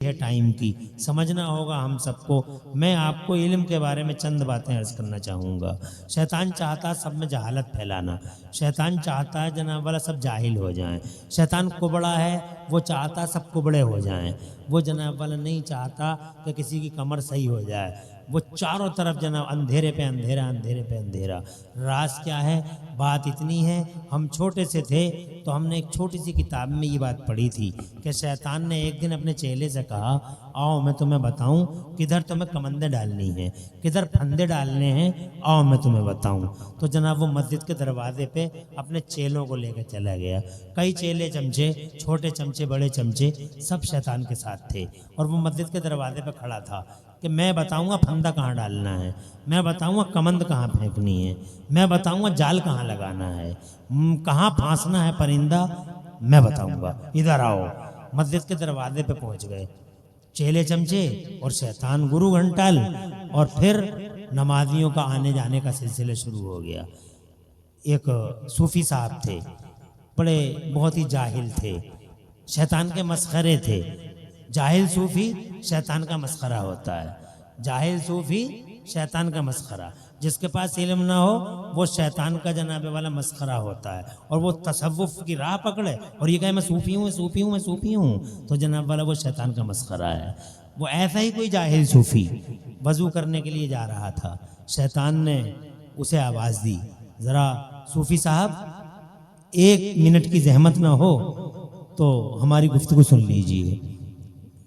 है टाइम की, समझना होगा हम सबको। मैं आपको इल्म के बारे में चंद बातें अर्ज करना चाहूँगा। शैतान चाहता सब में जहालत फैलाना, शैतान चाहता है जनाब वाला सब जाहिल हो जाएं। शैतान कुबड़ा है, वो चाहता सब कुबड़े हो जाएं। वो जनाब वाला नहीं चाहता कि किसी की कमर सही हो जाए। वो चारों तरफ जनाब अंधेरे पे अंधेरा, अंधेरे पे अंधेरा। राज क्या है? बात इतनी है, हम छोटे से थे तो हमने एक छोटी सी किताब में ये बात पढ़ी थी कि शैतान ने एक दिन अपने चेले से कहा, आओ मैं तुम्हें बताऊं किधर तुम्हें कमंदे डालनी है, किधर फंदे डालने हैं, आओ मैं तुम्हें बताऊं। तो जनाब वो मस्जिद के दरवाजे पे अपने चेलों को लेकर चला गया। कई चेले चमचे, छोटे चमचे, बड़े चमचे, सब शैतान के साथ थे। और वो मस्जिद के दरवाजे पे खड़ा था कि मैं बताऊंगा फंदा कहाँ डालना है, मैं बताऊंगा कमंद कहाँ फेंकनी है, मैं बताऊंगा जाल कहाँ लगाना है, कहाँ फांसना है परिंदा, मैं बताऊंगा, इधर आओ। मस्जिद के दरवाजे पे पहुंच गए चेले चमचे और शैतान गुरु घंटाल। और फिर नमाजियों का आने जाने का सिलसिला शुरू हो गया। एक सूफी साहब थे, बड़े बहुत ही जाहिल थे, शैतान के मस्खरे थे। जाहिल सूफी शैतान का मस्खरा होता है, जाहिल सूफी शैतान का मस्खरा। जिसके पास इल्म ना हो वो शैतान का जनाबे वाला मस्खरा होता है। और वो तसव्वुफ की राह पकड़े और ये कहे मैं सूफी हूँ, मैं सूफी हूँ, मैं सूफी हूँ, तो जनाब वाला वो शैतान का मस्खरा है। वो ऐसा ही कोई जाहिल सूफी वजू करने के लिए जा रहा था, शैतान ने उसे आवाज़ दी, ज़रा सूफी साहब 1 मिनट की जहमत ना हो तो हमारी गुफ्तगू सुन लीजिए।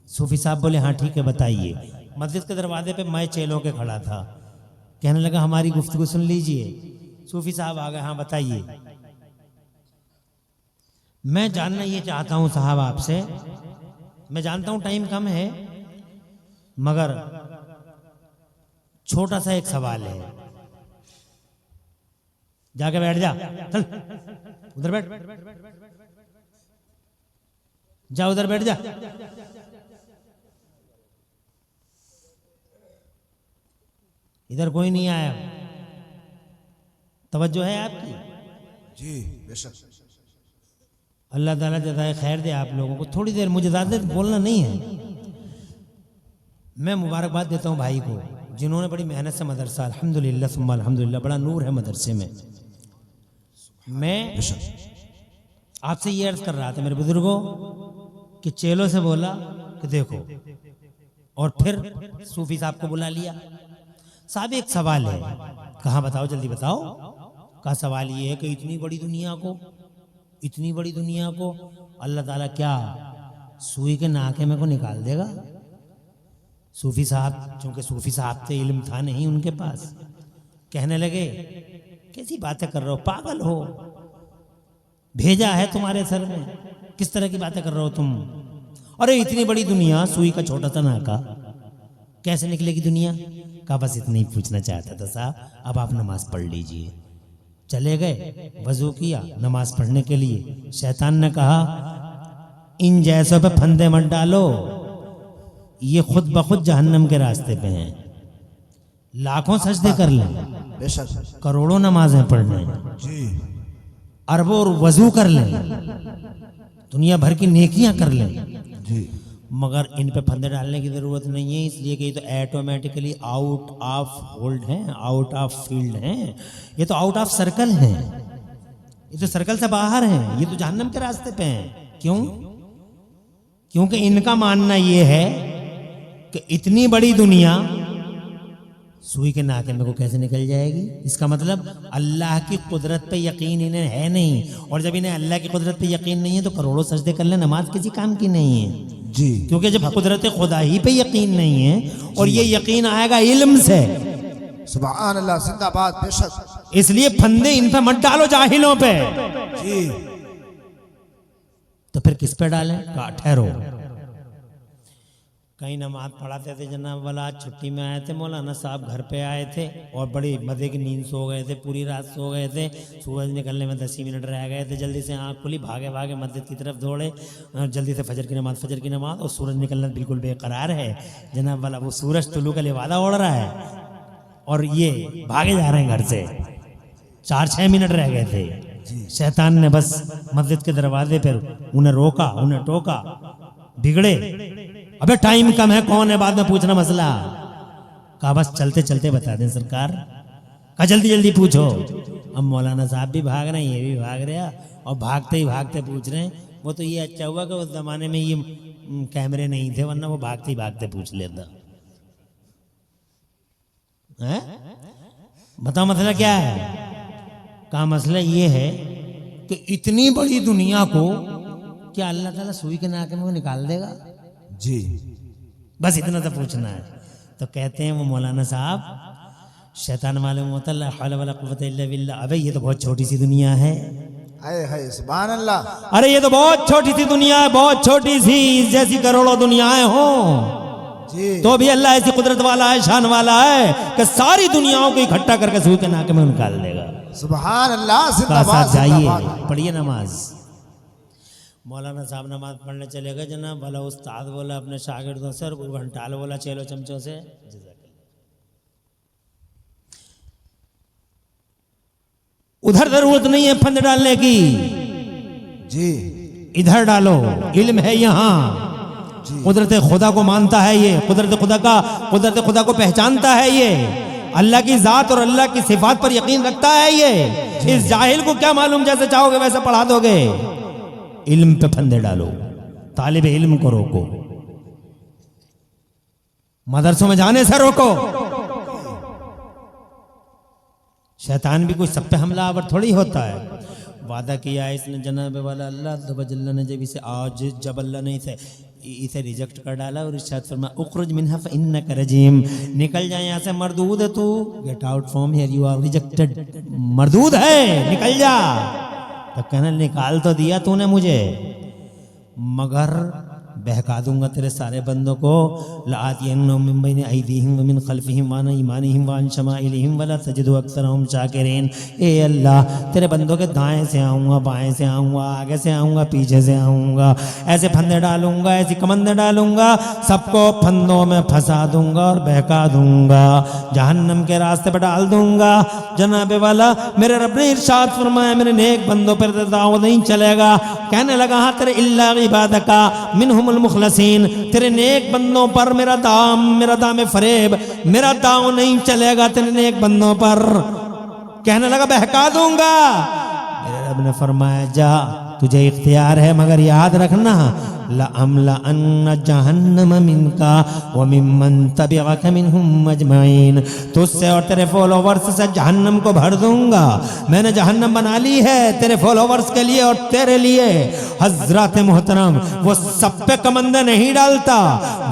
सूफी साहब बोले हाँ ठीक है बताइए। मस्जिद के दरवाजे पे मैं चेलों के खड़ा था, कहने लगा हमारी गुफ्तगू सुन लीजिए। सूफी साहब आ गए, हाँ बताइए। मैं जानना ये चाहता हूँ साहब आपसे, मैं जानता हूँ टाइम कम है मगर छोटा सा एक सवाल है। जाके बैठ जा, चल उधर बैठ जा, उधर बैठ जा। इधर कोई नहीं आया, तवज्जो है आपकी? जी बेशक। अल्लाह ताला जज़ाए खैर दे आप लोगों को। थोड़ी देर, मुझे ज़्यादा बोलना नहीं है। मैं मुबारकबाद देता हूँ भाई को जिन्होंने बड़ी मेहनत से मदरसा, अल्हम्दुलिल्लाह सुम्मा अल्हम्दुलिल्लाह, बड़ा नूर है मदरसे में। मैं आपसे ये अर्ज कर रहा था मेरे बुजुर्गों कि चेलों से बोला कि देखो, और फिर सूफी साहब को बुला लिया। साहब एक सवाल है। कहाँ बताओ, जल्दी बताओ। का सवाल ये है कि इतनी बड़ी दुनिया को अल्लाह ताला क्या सुई के नाके में को निकाल देगा? सूफी साहब, चूंकि सूफी साहब से इल्म था नहीं उनके पास, कहने लगे कैसी बातें कर रहे हो, पागल हो, भेजा है तुम्हारे सर में, किस तरह की बातें कर रहे हो तुम? अरे इतनी बड़ी दुनिया, सुई का छोटा सा नाका, कैसे निकलेगी दुनिया? का बस इतना ही पूछना चाहता था साहब, अब आप नमाज पढ़ लीजिए। चले गए, वजू किया, नमाज पढ़ने के लिए। शैतान ने कहा इन जैसों पे फंदे मत डालो, ये खुद ब खुद जहन्नम के रास्ते पे हैं। लाखों सजदे कर लें, बेशक, करोड़ों नमाजें पढ़ लें, जी, अरबों वजू कर लें, दुनिया भर की नेकियां कर लें, जी, मगर इन पे फंदे डालने की ज़रूरत नहीं है। इसलिए कि ये तो ऑटोमेटिकली आउट ऑफ होल्ड हैं, आउट ऑफ फील्ड हैं, ये तो आउट ऑफ सर्कल हैं, ये तो सर्कल से बाहर हैं, ये तो जहन्नम के रास्ते पे हैं। क्यों? क्योंकि इनका मानना ये है कि इतनी बड़ी दुनिया सुई के नाके में को कैसे निकल जाएगी। इसका मतलब अल्लाह की कुदरत पे यकीन इन्हें है नहीं, और जब इन्हें अल्लाह की कुदरत पे यकीन नहीं है तो करोड़ों सजदे कर ले, नमाज किसी काम की नहीं है। जी, क्योंकि जब कुदरत खुदा ही पे यकीन नहीं है, और ये यकीन आएगा इल्म से। सुभान अल्लाह, जिंदाबाद, बेशक। इसलिए फंदे इन पे मत डालो जाहिलों पे। जी, तो फिर किस पे डालें? ठहरो, कहीं नमाज पढ़ाते थे जनाब वाला, आज छुट्टी में आए थे, मौलाना साहब घर पे आए थे और बड़ी मजे की नींद सो गए थे, पूरी रात सो गए थे। सूरज निकलने में 10 ही मिनट रह गए थे, जल्दी से आँख खुली, भागे भागे मस्जिद की तरफ दौड़े, जल्दी से फजर की नमाज। और सूरज निकलना बिल्कुल बेकरार है जनाब वाला, वो सूरज तुलू का लिवादा ओढ़ रहा है और ये भागे जा रहे हैं घर से। 4-6 मिनट रह गए थे। शैतान ने बस मस्जिद के दरवाजे पर उन्हें रोका, उन्हें टोका, बिगड़े अबे टाइम कम है, कौन है बाद में पूछना मसला। कहा बस चलते चलते बता दें सरकार। कहा जल्दी जल्दी पूछो। अब मौलाना साहब भी भाग रहे हैं, ये भी भाग रहे हैं, और भागते ही भागते पूछ रहे हैं। वो तो ये अच्छा हुआ कि उस जमाने में ये कैमरे नहीं थे, वरना वो भागते ही भागते पूछ लेता है। बताओ मसला क्या है। कहा मसला ये है कि इतनी बड़ी दुनिया को क्या अल्लाह ताला सुई के नाके में निकाल देगा? जी बस इतना तो पूछना है। तो कहते हैं वो मौलाना साहब, शैतान मालूम होता ला हौला वला कुव्वता इल्ला बिल्लाह। अबे ये तो बहुत छोटी सी दुनिया है। हाय सुभान अल्लाह। अरे ये तो बहुत छोटी सी दुनिया है, बहुत छोटी सी, जैसी करोड़ों दुनियाएं हो जी तो भी अल्लाह ऐसी कुदरत वाला है, शान वाला है कि सारी दुनियाओं को इकट्ठा करके सुई के नाके में निकाल देगा। सुभान अल्लाह। का जिंदाबाद साथ जाइए, जिंदाबाद। पढ़िए नमाज। मौलाना साहब नमाज पढ़ने चले गए जनाब। भला उस्ताद बोला अपने शागिर्दों से और घंटाल बोला चेलो चमचों से, उधर जरूरत नहीं है फंद डालने की, जी इधर डालो, इल्म है यहाँ। कुदरत खुदा को मानता है ये, कुदरत खुदा को पहचानता है ये, अल्लाह की जात और अल्लाह की सिफात पर यकीन रखता है ये। इस जाहिल को क्या मालूम, जैसे चाहोगे वैसे पढ़ा दोगे। इल्म पे फंदे डालो, तालिब इल्म को रोको, मदरसों में जाने से रोको। शैतान भी कोई सब पे हमलावर थोड़ी होता है। वादा किया है इसने जनाब वाला अल्लाह ने, जब इसे आज जब अल्लाह ने इसे रिजेक्ट कर डाला और इरशाद फरमाया उखरुज मिनहा फइन्नका रजीम, निकल जाए यहाँ से, मरदूद है तू, get out from here, you are rejected, मरदूद है, निकल जा। तो कहना निकाल तो दिया तूने मुझे, मगर बहका दूंगा तेरे सारे बंदों को। लातियन्नहुम मिन बैनि अयदीहिम व मिन खल्फिहिम व अन अयमानिहिम व अन शमाइलिहिम वला तजिदु अक्सरहुम शाकिरीन। ए अल्लाह, तेरे बंदों के दाएं से आऊँगा, बाएं से आऊँगा, आगे से आऊँगा, पीछे से आऊँगा, ऐसे फंदे डालूंगा, ऐसी कमंदे डालूंगा, सबको फंदों में फंसा दूंगा और बहका दूंगा, जहन्नम के रास्ते पर डाल दूंगा। जनाबे वाला मेरे रब ने इरशाद फरमाया मेरे नेक बंदों पर दाव नहीं चलेगा। कहने लगा हाँ तेरे इल्ला इबादका मिनहुमुल मुखलसीन, तेरे नेक बंदों पर मेरा दाम फरेब, मेरा दाव नहीं चलेगा तेरे नेक बंदों पर। कहने लगा बहका दूंगा। मेरे रब ने फरमाया जा, तुझे इख्तियार है, मगर याद रखना लअमला अन्ना जहन्नम मिनका व मिम्मन तबिअका मिनहुम अजमईन, तुझसे और तेरे फॉलोवर्स से जहन्नम को भर दूंगा। मैंने जहन्नम बना ली है तेरे फॉलोवर्स के लिए और तेरे लिए। हजरत मोहतरम, वो सब पे कमंदे नहीं डालता,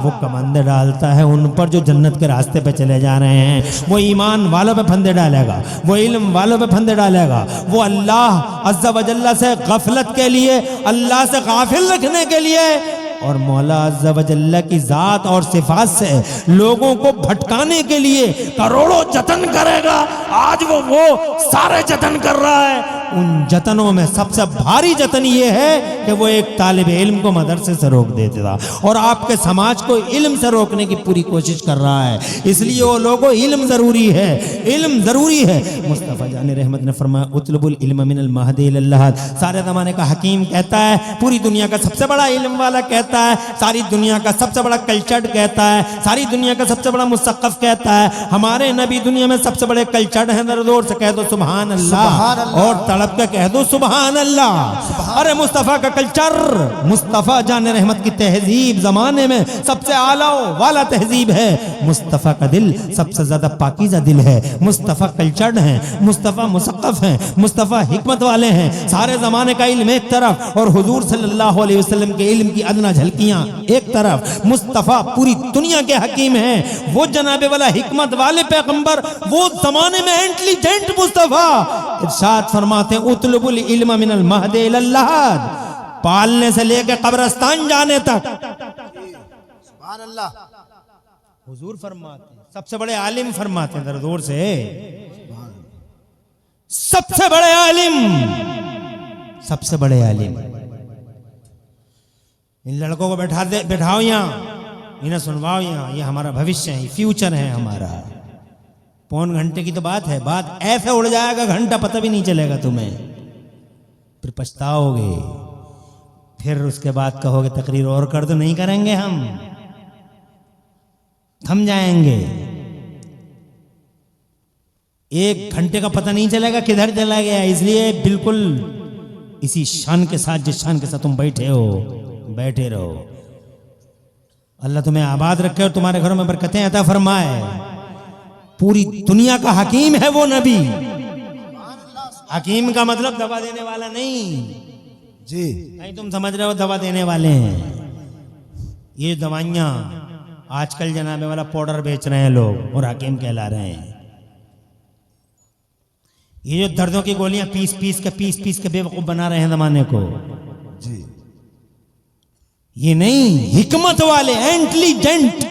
वो कमंदे डालता है उन पर जो जन्नत के रास्ते पे चले जा रहे हैं। वो ईमान वालों पे फंदे डालेगा, वो इल्म वालों पे फंदे डालेगा, वो अल्लाह अज़्ज़ा वजल्ला से गफलत के लिए, अल्लाह से गाफिल रखने के लिए और मौला अज़्ज़ा वजल्ला की जात और सिफात से लोगों को भटकाने के लिए करोड़ों जतन करेगा। आज वो सारे जतन कर रहा है। उन जतनों में सबसे भारी जतन ये है कि वो एक तालिब इल्म को मदरसे से रोक देता और आपके समाज को इल्म से रोकने की पूरी कोशिश कर रहा है। इसलिए वो लोगों, इल्म जरूरी है, इल्म जरूरी है। मुस्तफ़ा जान रहमत ने फरमाया उतलबुल इल्म मिनल महदी इलल लहद, सारे ज़माने का हकीम कहता है, पूरी दुनिया का सबसे बड़ा इल्म वाला कहता है, सारी दुनिया का सबसे बड़ा कल्चर्ड कहता है, सारी दुनिया का सबसे बड़ा मुसक्कफ कहता है। हमारे नबी दुनिया में सबसे बड़े कल्चर्ड हैं, जोर से कह दो सुभान अल्लाह और तड़प के कह दो सुभान अल्लाह। अरे मुस्तफ़ा का कल्चर, मुस्तफ़ा जान रहमत की तहजीब जमाने में सबसे आला वाला तहजीब है। मुस्तफ़ा का दिल सबसे ज्यादा पाकीज़ा दिल है। मुस्तफ़ा कल्चर्ड हैं, मुस्तफ़ा मुसक्कफ हैं, मुस्तफ़ा हिकमत वाले हैं। सारे जमाने का इल्म एक तरफ और हुजूर सल्लल्लाहु अलैहि वसल्लम के इल्म की अदना झलकियां एक तरफ। मुस्तफ़ा पूरी दुनिया के हकीम हैं, वो जनाबे वाला हिकमत वाले पैगंबर, वो जमाने में इंटेलिजेंट मुस्तफ़ा। इरशाद फरमाते उतलबुल इल्म मिनल महदी इलल लहद, पालने से लेकर कब्रिस्तान जाने तक। सुभान अल्लाह। हुजूर फरमाते सबसे बड़े आलिम फरमाते हैं, जोर से सबसे बड़े आलिम, सबसे बड़े आलिम। इन लड़कों को बैठाओ यहाँ, इन्हें सुनवाओ यहाँ, ये हमारा भविष्य है, फ्यूचर है हमारा। पौन घंटे की तो बात है, बात ऐसे उड़ जाएगा घंटा पता भी नहीं चलेगा तुम्हें, फिर पछताओगे, फिर उसके बाद कहोगे तकरीर और कर दो। नहीं करेंगे हम, थम जाएंगे। 1 घंटे का पता नहीं चलेगा किधर चला गया। इसलिए बिल्कुल इसी शान के साथ, जिस शान के साथ तुम बैठे हो, बैठे रहो। अल्लाह तुम्हें आबाद रखे और तुम्हारे घरों में बरकतें अता फरमाए। पूरी दुनिया का हकीम है वो नबी। हकीम का मतलब दवा देने वाला नहीं। जी नहीं तुम समझ रहे हो दवा देने वाले हैं। ये दवाइयां आजकल जनाबे वाला पाउडर बेच रहे हैं लोग और हकीम कहला रहे हैं। ये जो दर्दों की गोलियां पीस पीस के बेवकूफ बना रहे हैं जमाने को। जी ये नहीं, हिकमत वाले, इंटेलिजेंट,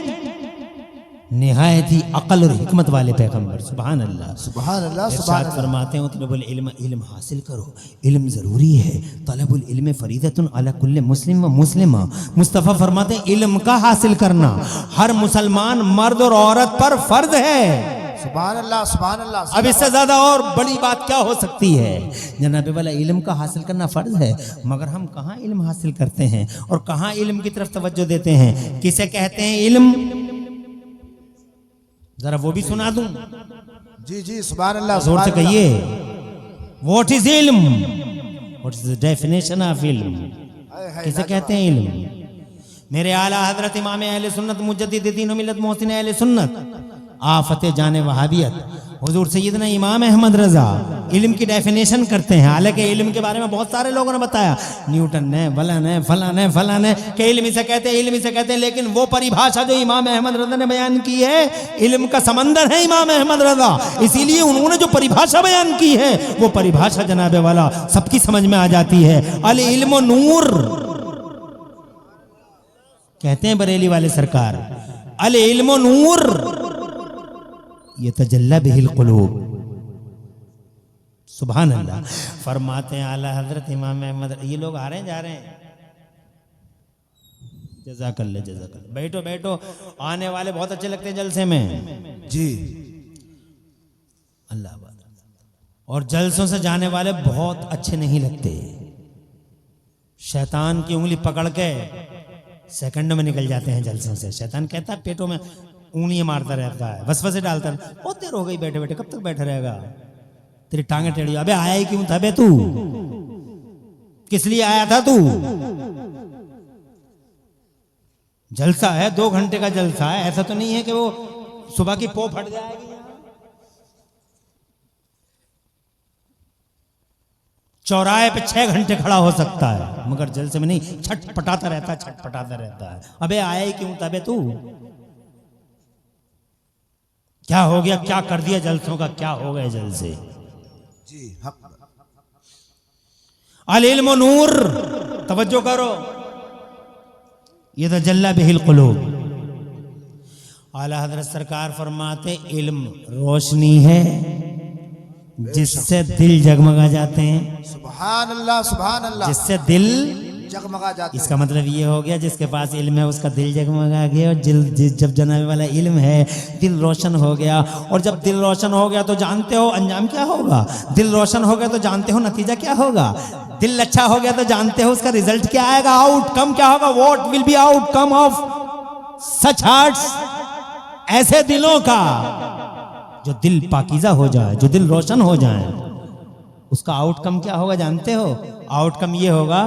निहायत ही अकल और हिकमत वाले पैगंबर। सुभान अल्लाह, सुभान अल्लाह, सुभान इरशाद अल्लाह। फरमाते हैं तलबुल इल्म, इल्म हासिल करो, इल्म जरूरी है। तलबुल इल्म फरीदतुन अला कुल्ले मुस्लिम व मुस्लिमा। मुस्तफ़ा फरमाते हैं इल्म का हासिल करना हर मुसलमान मर्द और औरत पर फर्ज है। सुभान अल्लाह, सुभान अल्लाह। अब इससे ज्यादा और बड़ी बात क्या हो सकती है। जनाबे वाला इल्म का हासिल करना फर्ज है, मगर हम कहाँ इल्म हासिल करते हैं और कहाँ इल्म की तरफ तवज्जो देते हैं। किसे कहते हैं इल्म, जरा वो भी सुना दूं। जी जी, सुभान अल्लाह, जोर से सुभान कहिए, व्हाट इज इल्म, what is the definition of इल्म। अल्लाह। किसे कहते हैं इल्म। मेरे आला हजरत इमाम अहले सुन्नत मुजद्दिद दीन व मिल्लत मोहसिन अहले सुन्नत आफत जाने वहाबियत हुजूर सैयदना इमाम अहमद रजा इल्म की डेफिनेशन करते हैं। हालांकि इल्म के बारे में बहुत सारे लोगों ने बताया, न्यूटन ने, फलान है, फलान है, फलान है कि इल्म इसे कहते हैं, इल्म इसे कहते हैं। लेकिन वो परिभाषा जो इमाम अहमद रजा ने बयान की है, इल्म का समंदर है इमाम अहमद रजा। इसीलिए उन्होंने जो परिभाषा बयान की है वो परिभाषा जनाबे वाला सबकी समझ में आ जाती है। अल इल्म नूर कहते हैं बरेली वाले सरकार। अल इल्म नूर ये तजल्ला बिहिल कुलूब। सुभान अल्लाह। फरमाते हैं आला हजरत इमाम अहमद, ये लोग आ रहे हैं जा रहे हैं, जज़ाकल्लाह जज़ाकल्लाह। बैठो बैठो, आने वाले बहुत अच्छे लगते हैं जलसे में। जी अल्लाह बात। और जलसों से जाने वाले बहुत अच्छे नहीं लगते। शैतान की उंगली पकड़ के सेकंड में निकल जाते हैं जलसों से। शैतान कहता है पेटों में उंगलियां मारता रहता है, वसवसे डालता है, बहुत देर हो गई बैठे बैठे, कब तक बैठा रहेगा, तेरी टांगे टेढ़ी। अबे आया ही क्यों था बे तू, किस लिए आया था तू। जलसा है, 2 घंटे का जलसा है, ऐसा तो नहीं है कि वो सुबह की पो फट जाएगी। चौराहे पे 6 घंटे खड़ा हो सकता है, मगर जलसे में नहीं, छटपटाता रहता है, छटपटाता रहता है। अबे आया ही क्यों था बे तू, क्या हो गया, क्या कर दिया जलसों का, क्या हो गए जलसे। जी हक। अल इल्म नूर, तवज्जो करो, ये तजल्ला बिहिल कुलूब। आला हजरत सरकार फरमाते इल्म रोशनी है जिससे दिल जगमगा जाते हैं। सुभान अल्लाह, सुभान अल्लाह। जिससे दिल जगमगा जाते हैं। इसका मतलब ये हो गया जिसके पास इल्म है उसका दिल जगमगा गया। और जब जनाबे वाला इल्म है दिल रोशन हो गया। और जब दिल रोशन हो गया तो जानते हो अंजाम क्या होगा। दिल रोशन हो गया तो जानते हो नतीजा क्या होगा। दिल अच्छा हो गया तो जानते हो उसका रिजल्ट क्या आएगा, आउटकम क्या होगा। What will be outcome of such hearts, ऐसे दिलों का जो दिल पाकीज़ा हो जाए, जो दिल रोशन हो जाए, उसका आउटकम क्या होगा जानते हो। आउटकम ये होगा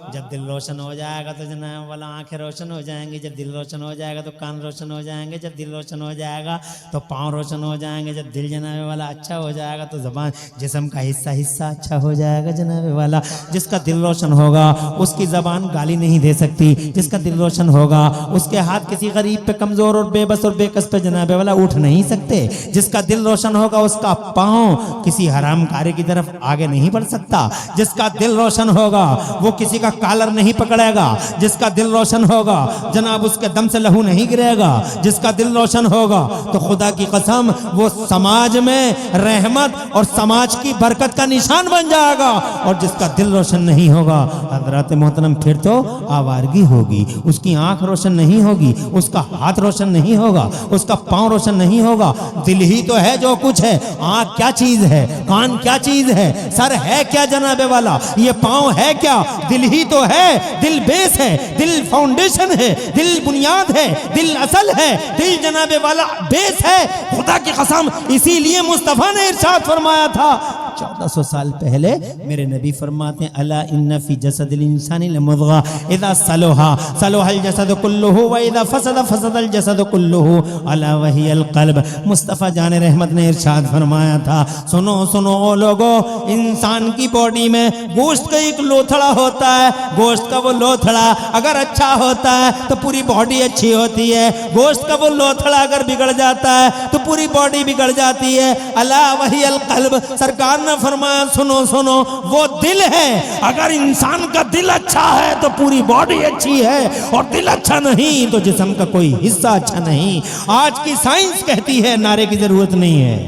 जब दिल रोशन हो जाएगा तो जनाब वाला आंखें रोशन हो जाएंगी, जब दिल रोशन हो जाएगा तो कान रोशन हो जाएंगे, जब दिल रोशन हो जाएगा तो पाँव रोशन हो जाएंगे, जब दिल जनाबे वाला अच्छा हो जाएगा तो ज़बान जिस्म का हिस्सा अच्छा हो जाएगा जनाबे वाला। जिसका दिल रोशन होगा उसकी ज़बान गाली नहीं दे सकती, जिसका दिल रोशन होगा उसके हाथ किसी गरीब पे, कमज़ोर और बेबस और बेकस पे जनाबे वाला उठ नहीं सकते। जिसका दिल रोशन होगा उसका पाँव किसी हराम कार्य की तरफ आगे नहीं बढ़ सकता। जिसका दिल रोशन होगा वो किसी का कॉलर नहीं पकड़ेगा। जिसका दिल रोशन होगा जनाब उसके दम से लहू नहीं गिरेगा। जिसका दिल रोशन होगा तो खुदा की कसम वो समाज में रहमत और समाज की बरकत का निशान बन जाएगा। और जिसका दिल रोशन नहीं होगा हज़रात मोहतरम फिर तो आवारगी होगी। उसकी आंख रोशन नहीं होगी, उसका हाथ रोशन नहीं होगा, उसका पाँव रोशन नहीं होगा। दिल ही तो है जो कुछ है। आंख क्या चीज है, कान क्या चीज है, सर है क्या जनाबे वाला, ये पाँव है क्या, दिल ही तो है, दिल बेस है, दिल फाउंडेशन है, दिल बुनियाद है, दिल असल है, दिल जनाबे वाला बेस है। खुदा की कसम, इसीलिए मुस्तफ़ा ने इरशाद फरमाया था 1400 साल पहले, मेरे नबी फरमाते हैं अला इन्ना फी जसदिल इंसानी लमुद्गा इज़ा सलुहा सलुहल जसद कुल्लुहु व इज़ा फसद फसदल जसद कुल्लुहु अला वहियल क़ल्ब। मुस्तफ़ा जान रहमत ने इरशाद फरमाया था, सुनो सुनो ओ लोगो, इंसान की बॉडी में गोश्त का एक लोथड़ा होता है, गोश्त का वो लोथड़ा अगर अच्छा होता है तो पूरी बॉडी अच्छी होती है, गोश्त का वो लोथड़ा अगर बिगड़ जाता है तो पूरी बॉडी बिगड़ जाती है। अला वहियल क़ल्ब, सरकार ने फरमाया सुनो सुनो, वो दिल है, अगर इंसान का दिल अच्छा है तो पूरी बॉडी अच्छी है, और दिल अच्छा नहीं तो जिस्म का कोई हिस्सा अच्छा नहीं। आज की साइंस कहती है नारे की जरूरत नहीं है,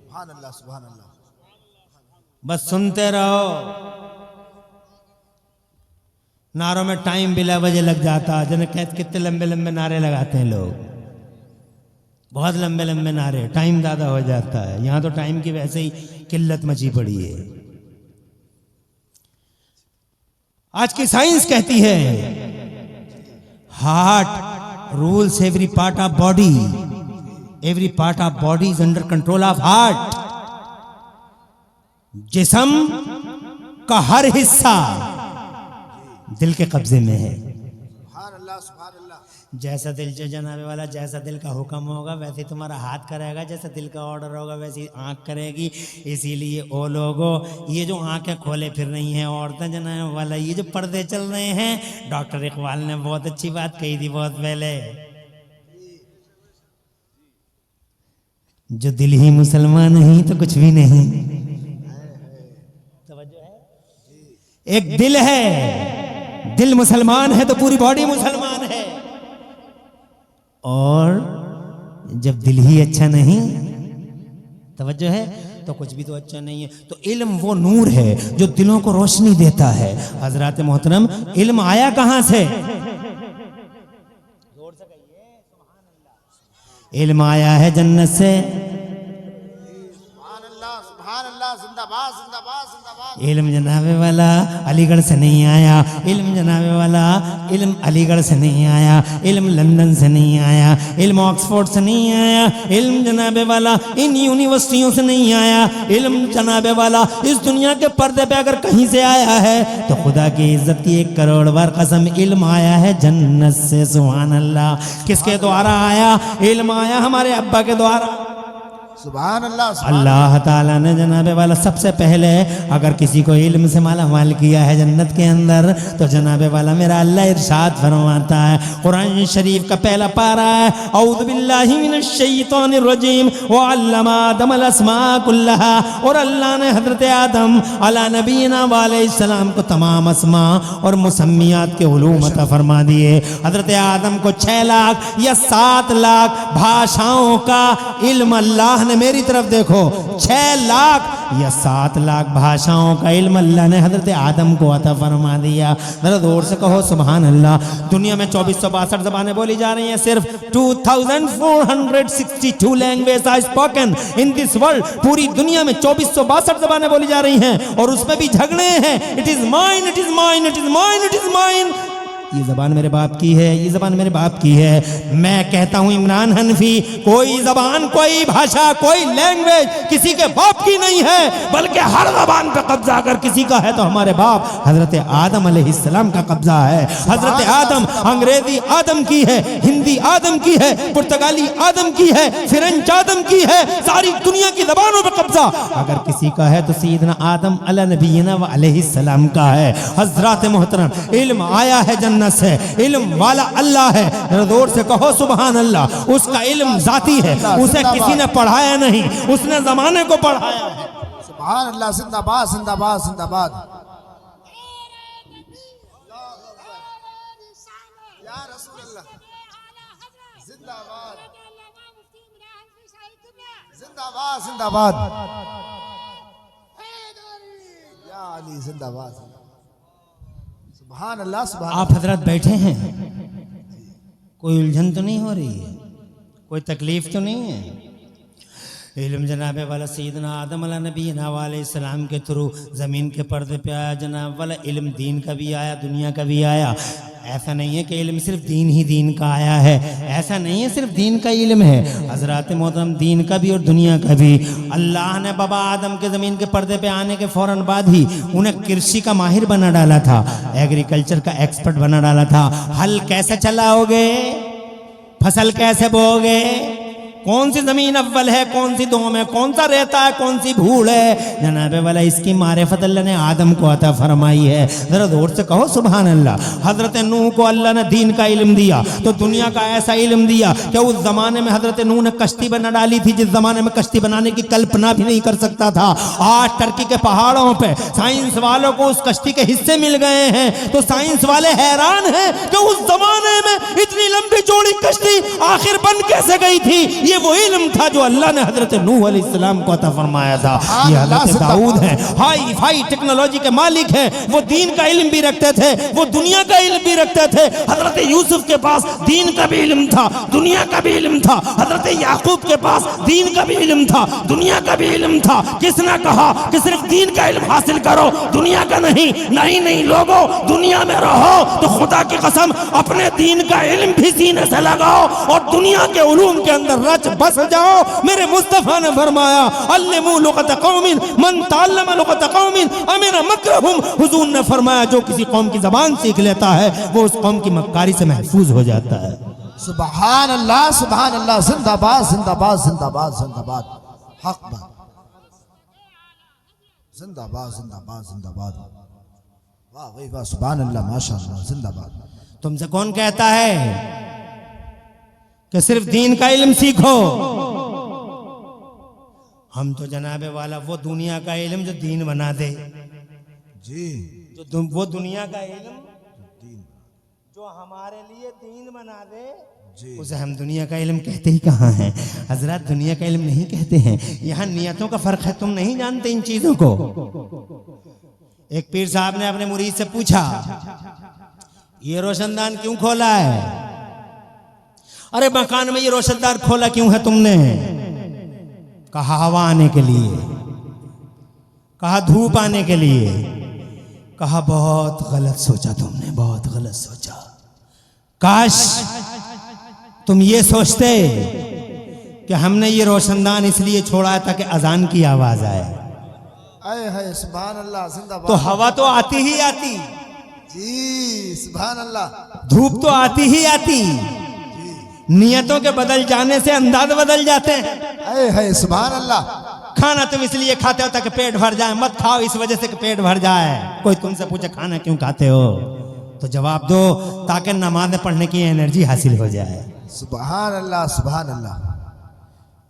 सुभान अल्लाह सुभान अल्लाह। बस सुनते रहो। नारों में टाइम बिला वजह लग जाता, जन कहते कितने लंबे लंबे नारे लगाते हैं लोग, बहुत लंबे लंबे नारे, टाइम ज़्यादा हो जाता है। यहाँ तो टाइम की वैसे ही किल्लत मची पड़ी है। आज की साइंस कहती है heart rules every part of body, every part of body is under control of heart. जिस्म का हर हिस्सा दिल के कब्जे में है। सुभान अल्लाह सुभान अल्लाह। जैसा दिल से जनाबे वाला, जैसा दिल का हुक्म होगा वैसे तुम्हारा हाथ करेगा, जैसा दिल का ऑर्डर होगा वैसी आंख करेगी। इसीलिए ओ लोगो, ये जो आंखें खोले फिर रही हैं औरतें जनाबे वाला, ये जो पर्दे चल रहे हैं, डॉक्टर इकबाल ने बहुत अच्छी बात कही थी बहुत पहले, जो दिल ही मुसलमान नहीं तो कुछ भी नहीं। एक दिल है, दिल मुसलमान है तो पूरी बॉडी मुसलमान है, और जब दिल ही अच्छा नहीं, तवज्जो है, तो कुछ भी तो अच्छा नहीं है। तो इल्म वो नूर है जो दिलों को रोशनी देता है। हजरात मोहतरम, इल्म आया कहां से? इल्म आया है जन्नत से। सुभान अल्लाह सुभान अल्लाह। जिंदाबाद जिंदाबाद जिंदाबाद। इल्म जनाबे वाला अलीगढ़ से नहीं आया, इल्म जनाबे वाला इल्म अलीगढ़ से नहीं आया, इल्म लंदन से नहीं आया, इल्म ऑक्सफोर्ड से नहीं आया, इल्म जनाबे वाला इन यूनिवर्सिटियों से नहीं आया, इल्म जनाबे वाला इस दुनिया के पर्दे पे अगर कहीं से आया है तो खुदा की इज्जत की 1 करोड़ बार कसम, इल्म आया है जन्नत से। सुभान अल्लाह। किसके द्वारा आया? इल्म आया हमारे अब्बा के द्वारा। सुभान अल्लाह सुभान अल्लाह ताला ने जनाबे वाला सबसे पहले अगर किसी को इल्म से माला माल किया है जन्नत के अंदर, तो जनाबे वाला मेरा अल्लाह इरशाद फरमाता है, कुरान शरीफ का पहला पारा है, औज़ु बिल्लाहि मिनश शैतानिर रजीम व अल्लमा आदमल अस्मा कुल्लहा। और अल्लाह ने हजरत आदम अला नबीना वालैहिस्सलाम को तमाम अस्मा और मुसम्मियात के उलूम अता फरमा दिए। हजरत आदम को 6 लाख या 7 लाख भाषाओं का इल्म अल्लाह ने, मेरी तरफ देखो, 6 लाख या 7 लाख भाषाओं का इल्म अल्लाह ने हजरत आदम को अता फरमा दिया। जरा जोर से कहो सुभान अल्लाह। दुनिया में 2462 जबानें बोली जा रही हैं, सिर्फ 2462 language are spoken in this world. पूरी दुनिया में 2462 जबानें बोली जा रही हैं, और उसमें भी झगड़े हैं, it is mine, it is mine, it is mine, it is mine. ये जबान मेरे बाप की है, ये जबान मेरे बाप की है। मैं कहता हूं इमरान हनफी, कोई जबान, कोई भाषा, कोई लैंग्वेज किसी के बाप की नहीं है, बल्कि हर जबान पे कब्जा अगर किसी का है तो हमारे बाप हजरत आदम अलैहिस्सलाम का कब्जा है। हजरत आदम, अंग्रेजी आदम की है, हिंदी आदम की है, पुर्तगाली आदम की है, फ्रेंच आदम की है, सारी दुनिया की जबानों पे कब्जा अगर किसी का है तो सैयदना आदम अला नबीना व अलैहिस्सलाम का है। हजरात मोहतरम, इल्म आया है जन्नत से, इल्म वाला अल्लाह है। जोर से कहो सुभान अल्लाह। उसका इल्म जाती है, उसे किसी ने पढ़ाया नहीं, उसने जमाने को पढ़ाया है। सुभान अल्लाह। जिंदाबाद जिंदाबाद जिंदाबाद। या रसूल अल्लाह। जिंदाबाद जिंदाबाद जिंदाबाद। या अली जिंदाबाद। सुभान अल्लाह सुभान। आप हजरत बैठे हैं, कोई उलझन तो नहीं हो रही है, कोई तकलीफ तो नहीं है? इल्म जनाब वाला सैयदना आदम अला नबी अलैहिस्सलाम के थ्रू ज़मीन के पर्दे पे आया जनाब वाला। इल्म दीन का भी आया, दुनिया का भी आया। ऐसा नहीं है कि इल्म सिर्फ दीन ही दीन का आया है, ऐसा नहीं है सिर्फ दीन का इल्म है। हज़रात मोहतरम दीन का भी और दुनिया का भी। अल्लाह ने बाबा आदम के ज़मीन के पर्दे पे आने के फ़ौरन बाद ही उन्हें कृषि का माहिर बना डाला था, एग्रीकल्चर का एक्सपर्ट बना डाला था। हल कैसे चलाओगे, फसल कैसे बोओगे, कौन सी जमीन अव्वल है, कौन सी दोम है, कौन सा रेता है, कौन सी भूल है, जनाबे वाला इसकी मारिफत अल्लाह ने आदम को अता फरमाई है। जरा जोर से कहो सुभान अल्लाह। हजरत नूह को अल्लाह ने दीन का इल्म दिया तो दुनिया का ऐसा इल्म दिया कि उस जमाने में हजरत नूह ने कश्ती बना डाली थी जिस जमाने में कश्ती बनाने की कल्पना भी नहीं कर सकता था। आज टर्की के पहाड़ों पे साइंस वालों को उस कश्ती के हिस्से मिल गए हैं तो साइंस वाले हैरान हैं कि उस जमाने में इतनी लंबी चौड़ी कश्ती आखिर बन कैसे गई थी। ये वो इल्म था जो अल्लाह ने हजरत नूह अलैहिस्सलाम को अता फरमाया था। ये हजरत दाऊद है, हाई फाई टेक्नोलॉजी के मालिक है, वो दीन का इल्म भी रखते थे, वो दुनिया का इल्म भी रखते थे। हजरत यूसुफ के पास दीन का भी इल्म था, दुनिया का भी इल्म था। हजरत याकूब के पास दीन का भी इल्म था, दुनिया का भी इल्म था। किसने कहा कि सिर्फ दीन का इल्म हासिल करो, दुनिया का नहीं? नहीं नहीं लोगों, दुनिया में रहो तो खुदा की कसम अपने दीन का इल्म भी सीने से लगाओ और दुनिया के उलूम के अंदर रच बस जाओ। मेरे मुस्तफा ने फरमाया अल्लिमू लुगत कौमिन मन तअल्लम लुगत कौमिन अमिन मकरहुम। हुजूर ने फरमाया जो किसी कौम की जबान सीख लेता है वो उस कौम की मक्कारी से महफूज हो जाता है। सुभान अल्लाह, सुभान अल्लाह। जिंदाबाद जिंदाबाद जिंदाबाद जिंदाबाद। हक बात। जिंदाबाद जिंदाबाद जिंदाबाद। वाह भाई वाह, सुभान अल्लाह, माशाअल्लाह, जिंदाबाद। तुमसे कौन कहता है कि सिर्फ दीन का इल्म सीखो? हम तो जनाबे वाला वो दुनिया का इल्म जो दीन बना दे जी, जो वो दुनिया का इल्म जो हमारे लिए दीन बना दे जी, उसे हम दुनिया का इल्म कहते ही कहाँ हैं? हजरत दुनिया का इल्म नहीं कहते हैं, यहाँ नियतों का फर्क है। तुम नहीं जानते इन चीजों को। एक पीर साहब ने अपने मुरीद से पूछा ये रोशनदान क्यों खोला है? अरे मकान में ये रोशनदान खोला क्यों है तुमने? कहा हवा आने के लिए, कहा धूप आने के लिए। कहा बहुत गलत सोचा तुमने, बहुत गलत सोचा। काश तुम ये सोचते कि हमने ये रोशनदान इसलिए छोड़ा है ताकि अजान की आवाज आए। आए है, सुभान अल्लाह, जिंदाबाद। तो हवा तो आती ही आती जी, सुभान अल्लाह। धूप तो आती ही आती। नियतों के बदल जाने से अंदाज बदल जाते हैं। आए है, सुभान अल्लाह। खाना तुम इसलिए खाते हो ताकि पेट भर जाए, मत खाओ इस वजह से कि पेट भर जाए। कोई तुमसे पूछे खाना क्यों खाते हो तो जवाब दो ताकि नमाज पढ़ने की एनर्जी हासिल हो जाए। सुभान अल्लाह, सुभान अल्लाह।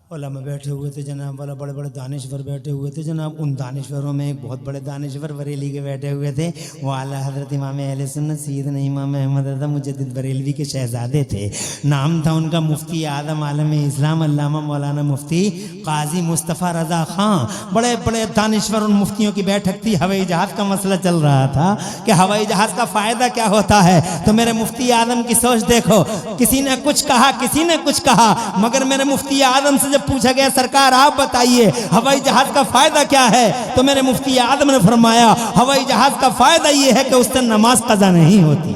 उलमा बैठे हुए थे जनाब वाला, बड़े बड़े दानिश्वर बैठे हुए थे जनाब। उन दानिश्वरों में एक बहुत बड़े दानिश्वर बरेली के बैठे हुए थे। वो आला हजरत इमाम अहले सुन्नत सैयदना इमाम अहमद रज़ा मुजद्दिद बरेलवी के शहजादे थे। नाम था उनका मुफ्ती आदम आलम इस्लाम अल्लामा मौलाना मुफ्ती काजी मुस्तफ़ा रज़ा खां। बड़े बड़े दानिश्वर उन मुफ्तियों की बैठक थी। हवाई जहाज़ का मसला चल रहा था कि हवाई जहाज़ का फ़ायदा क्या होता है। तो मेरे मुफ्ती आदम की सोच देखो, किसी ने कुछ कहा, किसी ने कुछ कहा, मगर मेरे मुफ्ती आदम से जब पूछा गया सरकार आप बताइए हवाई जहाज का फायदा क्या है, तो मेरे मुफ्ती आदम ने फरमाया हवाई जहाज का फायदा ये है कि उससे नमाज कज़ा नहीं होती।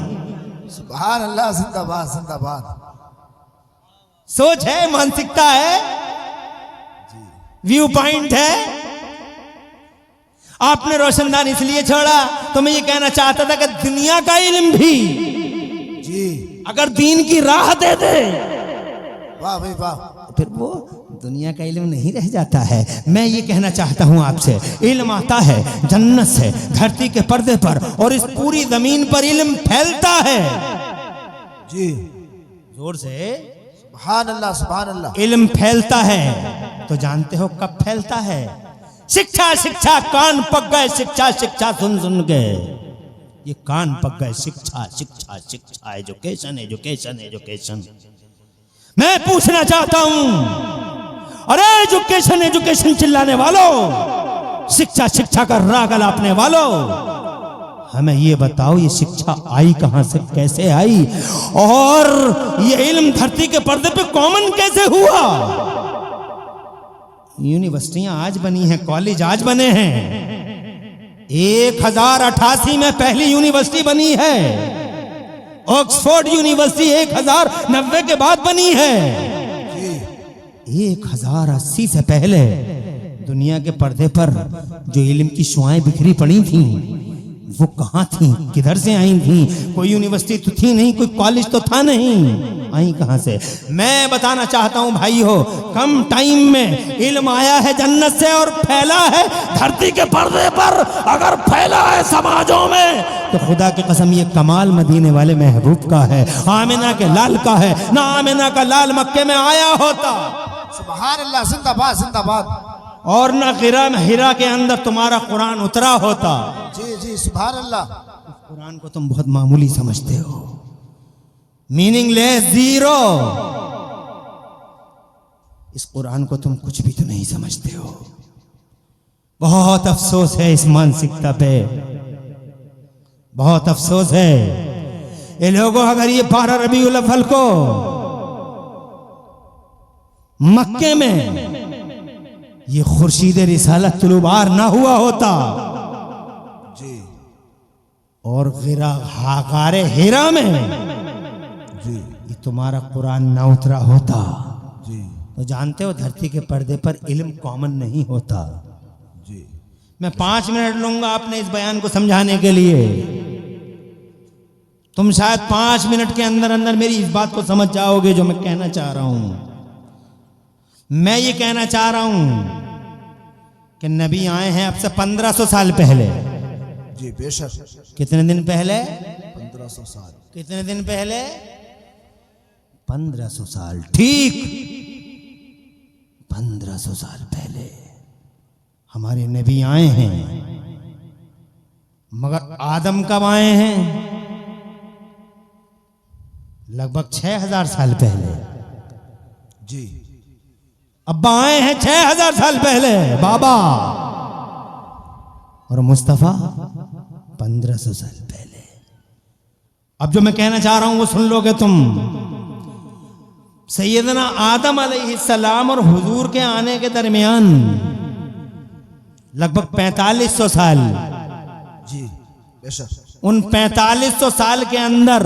सुभान अल्लाह, जिंदाबाद जिंदाबाद। सोच है, मानसिकता है, व्यू पॉइंट है। आपने रोशनदान इसलिए छोड़ा तो मैं ये कहना चाहता था कि दुनिया का इल्म भी जी अगर दीन की राह दे दे, वाह भाई वाह, फिर वो दुनिया का इल्म नहीं रह जाता है। मैं ये कहना चाहता हूँ आपसे, इल्म आता है जन्नत से धरती के पर्दे पर और इस पूरी जमीन पर इल्म फैलता है। जी जोर से सुभान अल्लाह, सुभान अल्लाह। इल्म फैलता है तो जानते हो कब फैलता है? शिक्षा शिक्षा कान पक गए, शिक्षा शिक्षा सुन सुन के ये कान पक गए। शिक्षा शिक्षा शिक्षा, एजुकेशन एजुकेशन एजुकेशन। मैं पूछना चाहता हूं, अरे एजुकेशन एजुकेशन चिल्लाने वालों, शिक्षा शिक्षा का राग अलापने वालों, हमें ये बताओ ये शिक्षा आई कहां से, कैसे आई, और ये इल्म धरती के पर्दे पे कॉमन कैसे हुआ? यूनिवर्सिटियां आज बनी हैं, कॉलेज आज बने हैं। 1088 में पहली यूनिवर्सिटी बनी है। ऑक्सफोर्ड यूनिवर्सिटी 1090 के बाद बनी है। 1080 से पहले दुनिया के पर्दे पर जो इल्म की शुआएं बिखरी पड़ी थी वो कहाँ थी, किधर से आई थी? कोई यूनिवर्सिटी तो थी नहीं, कोई कॉलेज तो था नहीं, आई कहाँ से? मैं बताना चाहता हूँ भाई हो, कम टाइम में इल्म आया है जन्नत से और फैला है धरती के पर्दे पर। अगर फैला है समाजों में तो खुदा की कसम ये कमाल मदीने वाले महबूब का है, आमिना के लाल का है। ना आमिना का लाल मक्के में आया होता, सुभान अल्लाह, जिंदाबाद जिंदाबाद, और न हिरा के अंदर तुम्हारा कुरान उतरा होता। जी जी सुभान अल्लाह। कुरान को तुम बहुत मामूली समझते हो, मीनिंगलेस, जीरो। इस कुरान को तुम कुछ भी तो नहीं समझते हो। बहुत अफसोस है इस मानसिकता पे, बहुत अफसोस है। ये लोगों, अगर ये 12 रबीउल अव्वल को मक्के में ये खुर्शीद रिसालत तुलुबार ना हुआ होता जी, और गारे हिरा में जी ये तुम्हारा कुरान ना उतरा होता जी तो जानते हो धरती के पर्दे पर इल्म कॉमन नहीं होता। जी। मैं 5 मिनट लूंगा अपने इस बयान को समझाने के लिए। तुम शायद 5 मिनट के अंदर अंदर मेरी इस बात को समझ जाओगे जो मैं कहना चाह रहा हूं। मैं ये कहना चाह रहा हूं कि नबी आए हैं अब से 1500 साल पहले। जी बेशक। कितने दिन पहले? 1500 साल। कितने दिन पहले? 1500 साल, ठीक 1500 साल पहले हमारे नबी आए हैं। मगर आदम कब आए हैं? लगभग 6000 साल पहले। जी। अब्बा आए हैं 6000 साल पहले, बाबा, और मुस्तफा 1500 साल पहले। अब जो मैं कहना चाह रहा हूं वो सुन लोगे तुम। सैयदना आदम अलैहिस्सलाम और हुजूर के आने के दरमियान लगभग 4500 साल। जी बेशक। उन 4500 साल के अंदर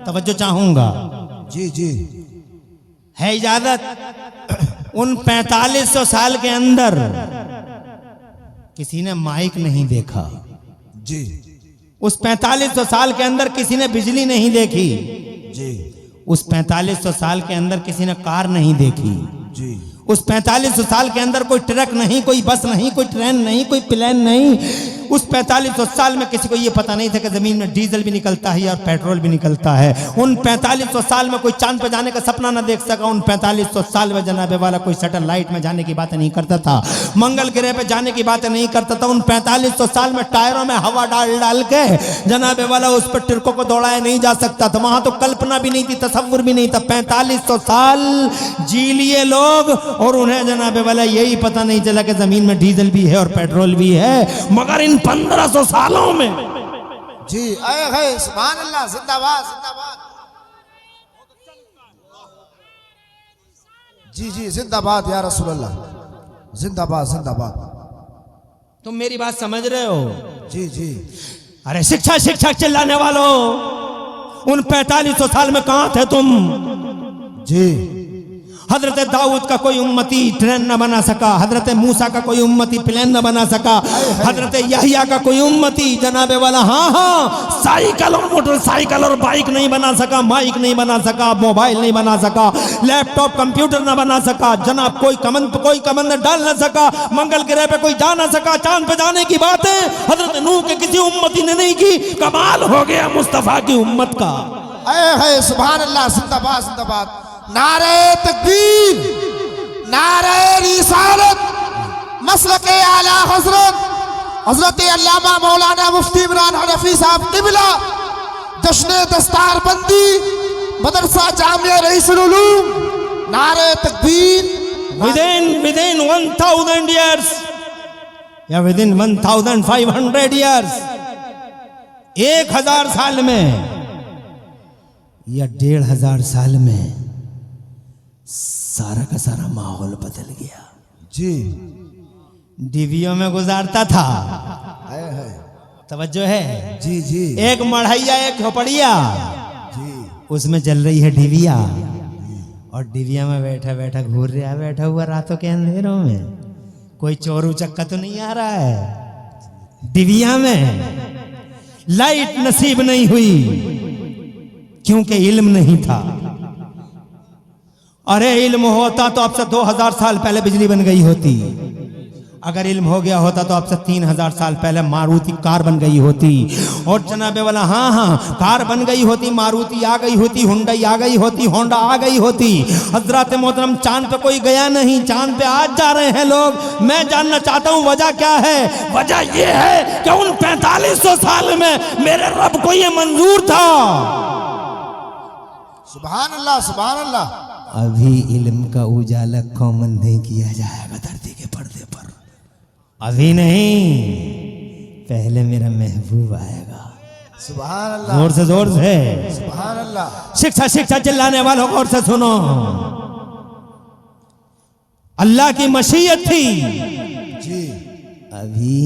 तवज्जो चाहूंगा, जी जी है इजाजत? उन 4500 साल के अंदर किसी ने माइक नहीं देखा। जी। उस 4500 साल के अंदर किसी ने बिजली नहीं देखी। जी। उस 4500 साल के अंदर किसी ने कार नहीं देखी। जी। उस 4500 साल के अंदर कोई ट्रक नहीं, कोई बस नहीं, कोई ट्रेन नहीं, कोई प्लेन नहीं। उस 4500 साल में किसी को यह पता नहीं था कि जमीन में डीजल भी निकलता है और पेट्रोल भी निकलता है। उन 4500 साल में कोई चांद पे जाने का सपना न देख सका। उन 4500 साल में जनाबे वाला कोई सैटेलाइट में जाने की बातें नहीं करता था, मंगल ग्रह पे जाने की बातें नहीं करता था। उन 4500 साल में टायरों में हवा डाल डाल के जनाबे वाला उस पर ट्रकों को दौड़ाया नहीं जा सकता था। वहां तो कल्पना भी नहीं थी, तसव्वुर भी नहीं था। 4500 साल जी लिए लोग और उन्हें जनाबे वाला यही पता नहीं चला कि जमीन में डीजल भी है और पेट्रोल भी है। मगर इन 1500 सालों में जी आए है, सुभान अल्लाह, जिंदाबाद जिंदाबाद। जी जी जिंदाबाद या रसूल अल्लाह, जिंदाबाद जिंदाबाद। तुम मेरी बात समझ रहे हो? जी जी। अरे शिक्षा शिक्षा चिल्लाने वालों, उन 4500 साल में कहां थे तुम? जी। हजरत दाऊद का कोई उम्मती ट्रेन न बना सका, हजरत मूसा का कोई उम्मती प्लेन न बना सका, हजरत यहिया का कोई उम्मती जनाबे वाला हाँ साइकिल और मोटरसाइकिल और बाइक नहीं बना सका, माइक नहीं बना सका, मोबाइल नहीं बना सका, लैपटॉप कंप्यूटर न बना सका, जनाब कोई कमंद डाल न सका, मंगल ग्रह पे कोई जा न सका, चांद पे जाने की बातें हजरत नूह के किसी उम्मती ने नहीं की। कमाल हो गया मुस्तफा की उम्मत का। है सुभान अल्लाह, जिंदाबाद जिंदाबाद। नारे तकबीर, नारे रिसालत, मसलके आला हजरत हजरत अल्लामा मौलाना मुफ्ती इमरान हनफी साहब किबला, जश्न दस्तारबंदी मदरसा जामिया रईसुल उलूम। नारे तकबीर। Within 1000 years या within 1500 years, 1000 साल में या 1500 साल में सारा का सारा माहौल बदल गया। जी डिबियों में गुजारता था। है तवज्जो है। जी जी एक मढ़ैया एक झोपड़िया, जी उसमें जल रही है डिबिया, और डिबिया में बैठा बैठा घूर रहा है, बैठा हुआ रातों के अंधेरों में। कोई चोर उचक्का तो नहीं आ रहा है। डिबिया में लाइट नसीब नहीं हुई क्योंकि इल्म नहीं था। अरे इल्म होता तो अब से 2000 साल पहले बिजली बन गई होती। अगर इल्म हो गया होता तो अब से 3000 साल पहले मारुति कार बन गई होती। और जनाबे वाला हाँ कार बन गई होती, मारुति आ गई होती, हुंडई आ गई होती, होंडा आ गई होती। हजरत मोहतरम चांद पे कोई गया नहीं, चांद पे आज जा रहे हैं लोग। मैं जानना चाहता हूँ वजह क्या है। वजह यह है कि उन 4500 साल में मेरे रब को ये मंजूर था। सुभान अल्लाह सुभान अल्लाह। अभी इल्म का उजाला कॉमन नहीं किया जाएगा धरती के पर्दे पर, अभी नहीं, पहले मेरा महबूब आएगा। सुभान अल्लाह जोर से सुभान अल्लाह। शिक्षा शिक्षा चिल्लाने वालों गौर से सुनो। अल्लाह की मशीयत थी। जी अभी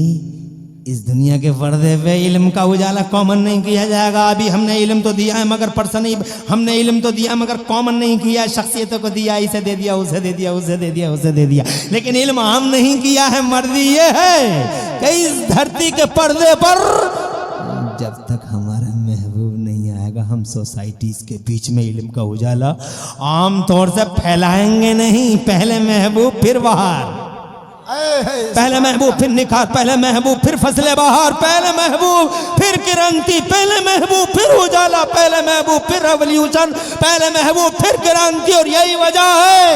इस दुनिया के पर्दे पे इल्म का उजाला कॉमन नहीं किया जाएगा। अभी हमने इल्म तो दिया है मगर पर्सनली हमने इल्म तो दिया मगर कॉमन नहीं किया। शख्सियतों को दिया, इसे दे दिया, उसे दे दिया, उसे दे दिया, उसे दे दिया, लेकिन इल्म आम नहीं किया है। मर्जी ये है कि इस धरती के पर्दे पर जब तक हमारा महबूब नहीं आएगा हम सोसाइटीज के बीच में इल्म का उजाला आम तौर से फैलाएंगे नहीं। पहले महबूब फिर बहार, पहले महबूब फिर निखार, पहले महबूब फिर फसले बहार, पहले महबूब फिर क्रांति, पहले महबूब फिर उजाला, पहले महबूब फिर रेवोल्यूशन, पहले महबूब फिर क्रांति। और यही वजह है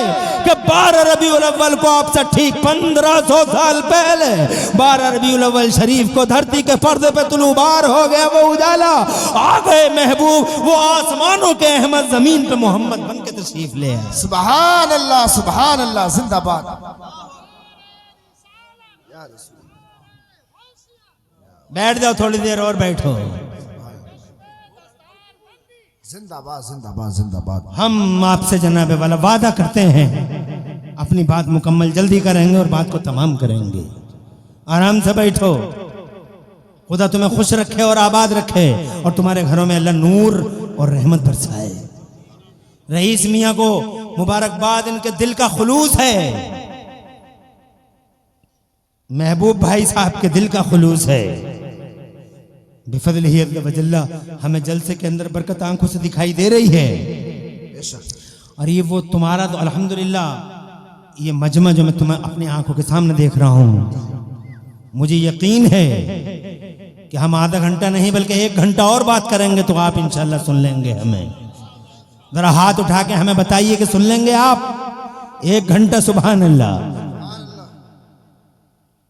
कि 12 रबीउल अव्वल को आपसे ठीक 1500 साल पहले 12 रबीउल अव्वल शरीफ को धरती के पर्दे पे तुलूबार हो गया वो उजाला। आ गए महबूब, वो आसमानों के अहमद, जमीन पे मोहम्मद बन के तशरीफ ले आए। सुभान अल्लाह जिंदाबाद। बैठ जाओ, थोड़ी देर और बैठो। जिंदाबाद जिंदाबाद जिंदाबाद। हम आपसे जनाबे वाला वादा करते हैं अपनी बात मुकम्मल जल्दी करेंगे और बात को तमाम करेंगे। आराम से बैठो। खुदा तुम्हें खुश रखे और आबाद रखे और तुम्हारे घरों में अल्लाह नूर और रहमत बरसाए। रईस मियाँ को मुबारकबाद, इनके दिल का खुलूस है। महबूब भाई साहब के दिल का खुलूस है। बिफज़लिही अज़्ज़ वजल्ला हमें जलसे के अंदर बरकत आंखों से दिखाई दे रही है। और ये वो तुम्हारा तो अल्हम्दुलिल्लाह ये मजमा जो मैं तुम्हें अपनी आंखों के सामने देख रहा हूँ, मुझे यकीन है कि हम आधा घंटा नहीं बल्कि 1 घंटा और बात करेंगे तो आप इंशाल्लाह सुन लेंगे। हमें जरा हाथ उठा के हमें बताइए कि सुन लेंगे आप 1 घंटा। सुभान अल्लाह।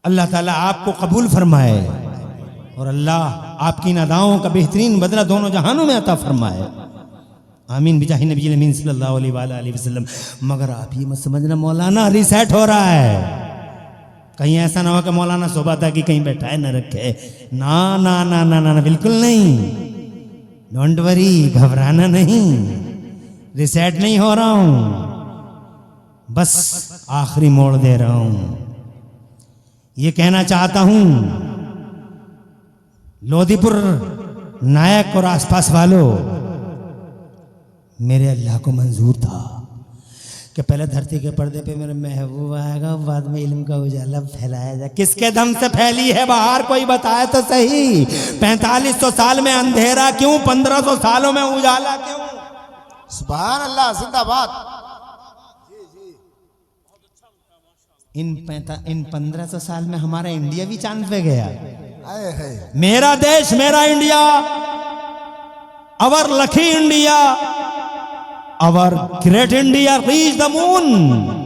अल्लाह ताला आपको कबूल फरमाए और अल्लाह आपकी इन अदाओं का बेहतरीन बदला दोनों जहानों में अता फरमाए। आमीन बिजाहि नबी अमीन सल्लल्लाहु अलैहि वसल्लम। मगर आप ये मत समझना मौलाना रिसेट हो रहा है। कहीं ऐसा ना हो कि मौलाना सुबह तक कि कहीं बैठाए न रखे। ना ना ना ना ना, ना बिल्कुल नहीं। डोंट वरी, घबराना नहीं। रिसेट नहीं हो रहा हूं, बस आखिरी मोड़ दे रहा हूं। ये कहना चाहता हूं लोधीपुर नायक और आसपास वालों, मेरे अल्लाह को मंजूर था कि पहले धरती के पर्दे पे मेरा महबूब आएगा, बाद में इल्म का उजाला फैलाया जाए। किसके दम से फैली है बाहर, कोई बताए तो सही। 4500 साल में अंधेरा क्यों, 1500 सालों में उजाला क्यों? सुभान अल्लाह जिंदाबाद। इन 1500 साल में हमारा इंडिया भी चांद पे गया। है मेरा देश, मेरा India, our lucky India, our great India reach the moon.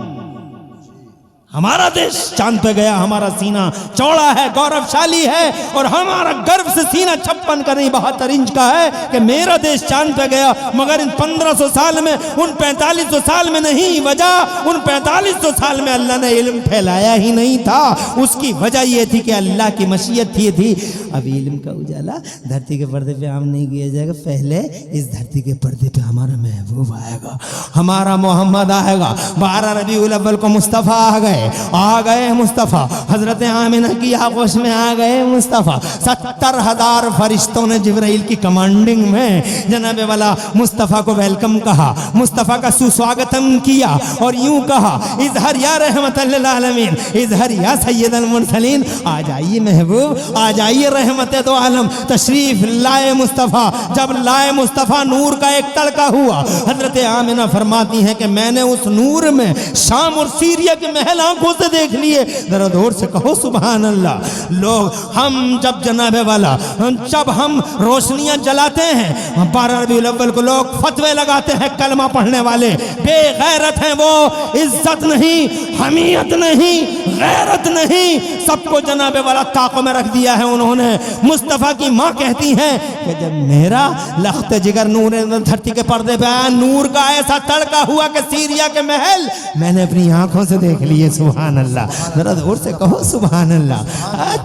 हमारा देश चांद पे गया, हमारा सीना चौड़ा है, गौरवशाली है और हमारा गर्व से सीना 56 का नहीं 72 इंच का है कि मेरा देश चांद पे गया। मगर इन 1500 साल में, उन 4500 साल में नहीं। वजह उन 4500 साल में अल्लाह ने इल्म फैलाया ही नहीं था। उसकी वजह यह थी कि अल्लाह की मशीयत ये थी। अब इल्म का उजाला धरती के पर्दे पे आम नहीं किया जाएगा। पहले इस धरती के पर्दे पे हमारा महबूब आएगा, हमारा मोहम्मद आएगा। 12 रबीउल अव्वल को मुस्तफ़ा आ गए। आ गए मुस्तफ़ा। हजरत आमिना की आगोश में आ गए मुस्तफ़ा। 70,000 फरिश्तों ने जिब्राइल की कमांडिंग में जनाब वाला मुस्तफ़ा को वेलकम कहा, मुस्तफ़ा का सुस्वागतम किया और यूं कहा, इज़हर या रहमतल लिल आलमीन, इज़हर या सय्यदल मुरसलीन। आ जाइए महबूब, आ जाइए रहमत दो आलम, तशरीफ लाए मुस्तफ़ा। जब लाए मुस्तफ़ा नूर का एक तड़का हुआ। हजरत आमिना फरमाती हैं कि मैंने उस नूर में शाम और सीरिया के महल आंखों से देख लिए। जरा जोर से कहो सुभान अल्लाह। लोग हम जब जनाबे वाला जब हम रोशनियां जलाते हैं 12 रबीउल अव्वल को, लोग फतवे लगाते हैं, कलमा पढ़ने वाले बेगैरत हैं वो, इज्जत नहीं, हमीयत नहीं, गैरत नहीं, सबको जनाबे वाला ताकों में रख दिया है उन्होंने। मुस्तफ़ा की माँ कहती हैं कि जब मेरा लख्त जिगर नूर धरती के पर्दे पे आया, नूर का ऐसा तड़का हुआ कि सीरिया के महल मैंने अपनी आंखों से देख लिए। सुभान अल्लाह, जरा जोर से कहो सुभान अल्लाह।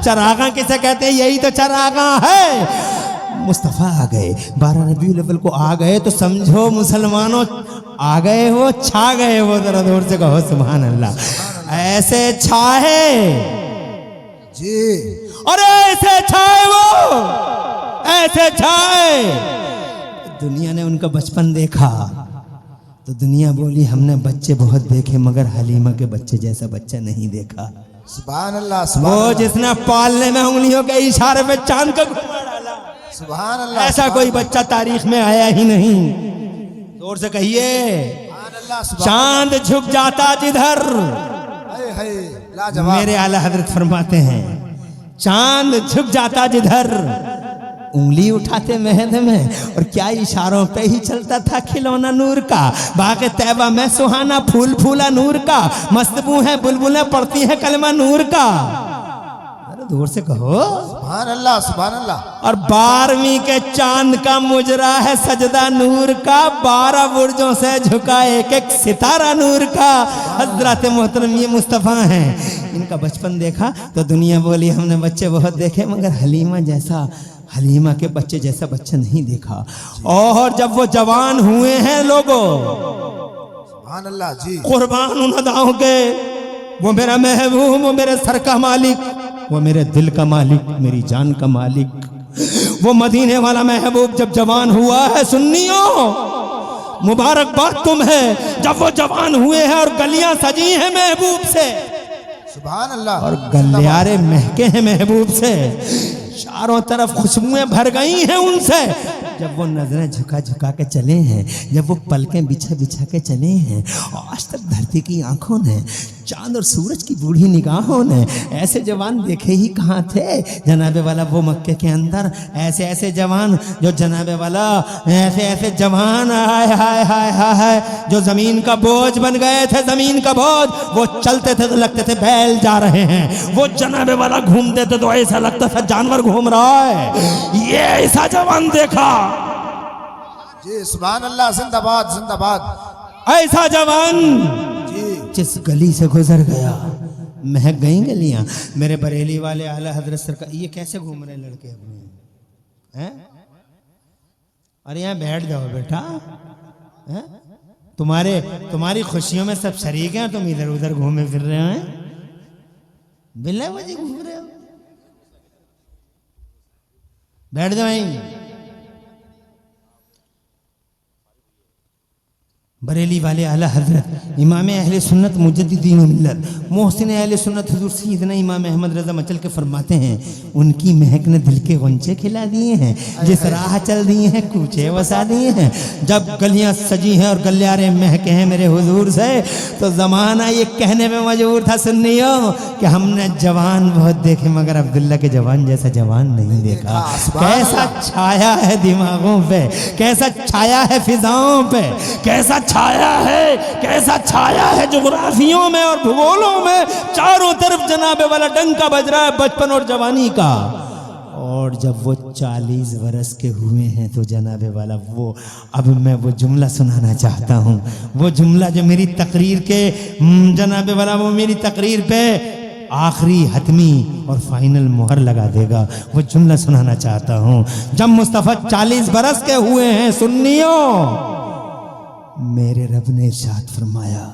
चरागा किसे कहते हैं? यही तो चरागा है। मुस्तफ़ा आ गए, 12 रबीउल अव्वल को आ गए तो समझो मुसलमानों आ गए वो, छा गए वो। जरा जोर से कहो सुभान अल्लाह। ऐसे छाए जी, और ऐसे छाए वो, ऐसे छाए। दुनिया ने उनका बचपन देखा तो दुनिया बोली हमने बच्चे बहुत देखे मगर हलीमा के बच्चे जैसा बच्चा नहीं देखा। सुभान अल्लाह, सुभान वो अल्लाह, जिसने पालने में उंगलियों के इशारे पे चांद को घुमा डाला, सुभान अल्लाह, ऐसा कोई बच्चा तारीख में आया ही नहीं। जोर से कहिए सुभान अल्लाह, सुभान चांद झुक जाता जिधर। हाय हाय, लाजवाब। मेरे आला हजरत फरमाते हैं चांद झुक जाता जिधर, उंगली उठाते महद में और क्या इशारों पे ही चलता था खिलौना नूर का। बाग तैबा में सुहाना फूल फूला नूर का, मस्तबू है बुलबुलें पड़ती हैं कलमा नूर का। अरे दूर से कहो सुभान अल्लाह, सुभान अल्लाह। और 12वीं के चांद का मुजरा है सजदा नूर का, 12 बुर्जों से झुका एक एक सितारा नूर का। हजरत मोहतरम ये मुस्तफ़ा हैं, इनका बचपन देखा तो दुनिया बोली हमने बच्चे बहुत देखे मगर हलीमा जैसा, हलीमा के बच्चे जैसा बच्चा नहीं देखा। और जब वो जवान हुए हैं लोगों, सुभान अल्लाह जी, कुर्बान उन अदाओं के, वो मेरा महबूब, वो मेरे सर का मालिक, वो मेरे दिल का मालिक, मेरी जान का मालिक, वो मदीने वाला महबूब जब जवान हुआ है। सुन्नियों मुबारकबाद तुम है, जब वो जवान हुए हैं और गलियां सजी हैं महबूब से, सुभान अल्लाह, और गलियारे महके हैं महबूब से, चारों तरफ खुशबुएं भर गई हैं उनसे। जब वो नजरें झुका झुका के चले हैं, जब वो पलकें बिछा बिछा के चले हैं, आज तक धरती की आंखों ने, चांद और सूरज की बूढ़ी निगाहों ने ऐसे जवान देखे ही कहाँ थे जनाबे वाला। वो मक्के के अंदर ऐसे ऐसे जवान, जो जनाबे वाला ऐसे ऐसे जवान, हाय हाय हाय हाय, जो जमीन का बोझ बन गए थे, जमीन का बोझ। वो चलते थे तो लगते थे बैल जा रहे हैं, वो जनाबे वाला घूमते थे तो ऐसा लगता था जानवर घूम रहा है। ये ऐसा जवान देखा जी, सुभान अल्लाह, जिंदाबाद जिंदाबाद। ऐसा जवान जिस गली से गुजर गया महक गई गलियां। मेरे बरेली वाले आला हजरत सरकार, ये कैसे घूम रहे लड़के अपने हैं? अरे यहाँ बैठ जाओ बेटा, हैं? तुम्हारी खुशियों में सब शरीक हैं, तुम इधर उधर घूमे फिर रहे हैं, बिल्ला बजे घूम रहे हो। बैठ जाओ यहीं। बरेली वाले आला हजरत इमाम अहले सुन्नत मुजद्दिदीन मिल्लत मोहसिन अहले सुन्नत हुजूर सैयदना इमाम अहमद रज़ा मचल के फरमाते हैं, उनकी महक ने दिल के गुंचे खिला दिए हैं, जिस राह चल दिए हैं कूचे वसा दिए हैं। जब गलियां सजी हैं और गलियारे महके हैं मेरे हुजूर से, तो ज़माना ये कहने में मजबूर था सुन्नियों कि हमने जवान बहुत देखे मगर अब्दुल्ला के जवान जैसा जवान नहीं देखा। कैसा छाया है दिमागों पे, कैसा छाया है फिजाओं पे, कैसा छाया है, कैसा छाया है जुग्राफियों में और भूगोलों में। चारों तरफ जनाबे वाला डंका बज रहा है बचपन और जवानी का। और जब वो 40 बरस के हुए हैं तो जनाबे वाला वो, अब मैं वो जुमला सुनाना चाहता हूँ, वो जुमला जो मेरी तकरीर के जनाबे वाला, वो मेरी तकरीर पे आखिरी हतमी और फाइनल मोहर लगा देगा। वो जुमला सुनाना चाहता हूँ। जब मुस्तफ़ा 40 बरस के हुए हैं सुन्नियों, मेरे रब ने इरशाद फरमाया,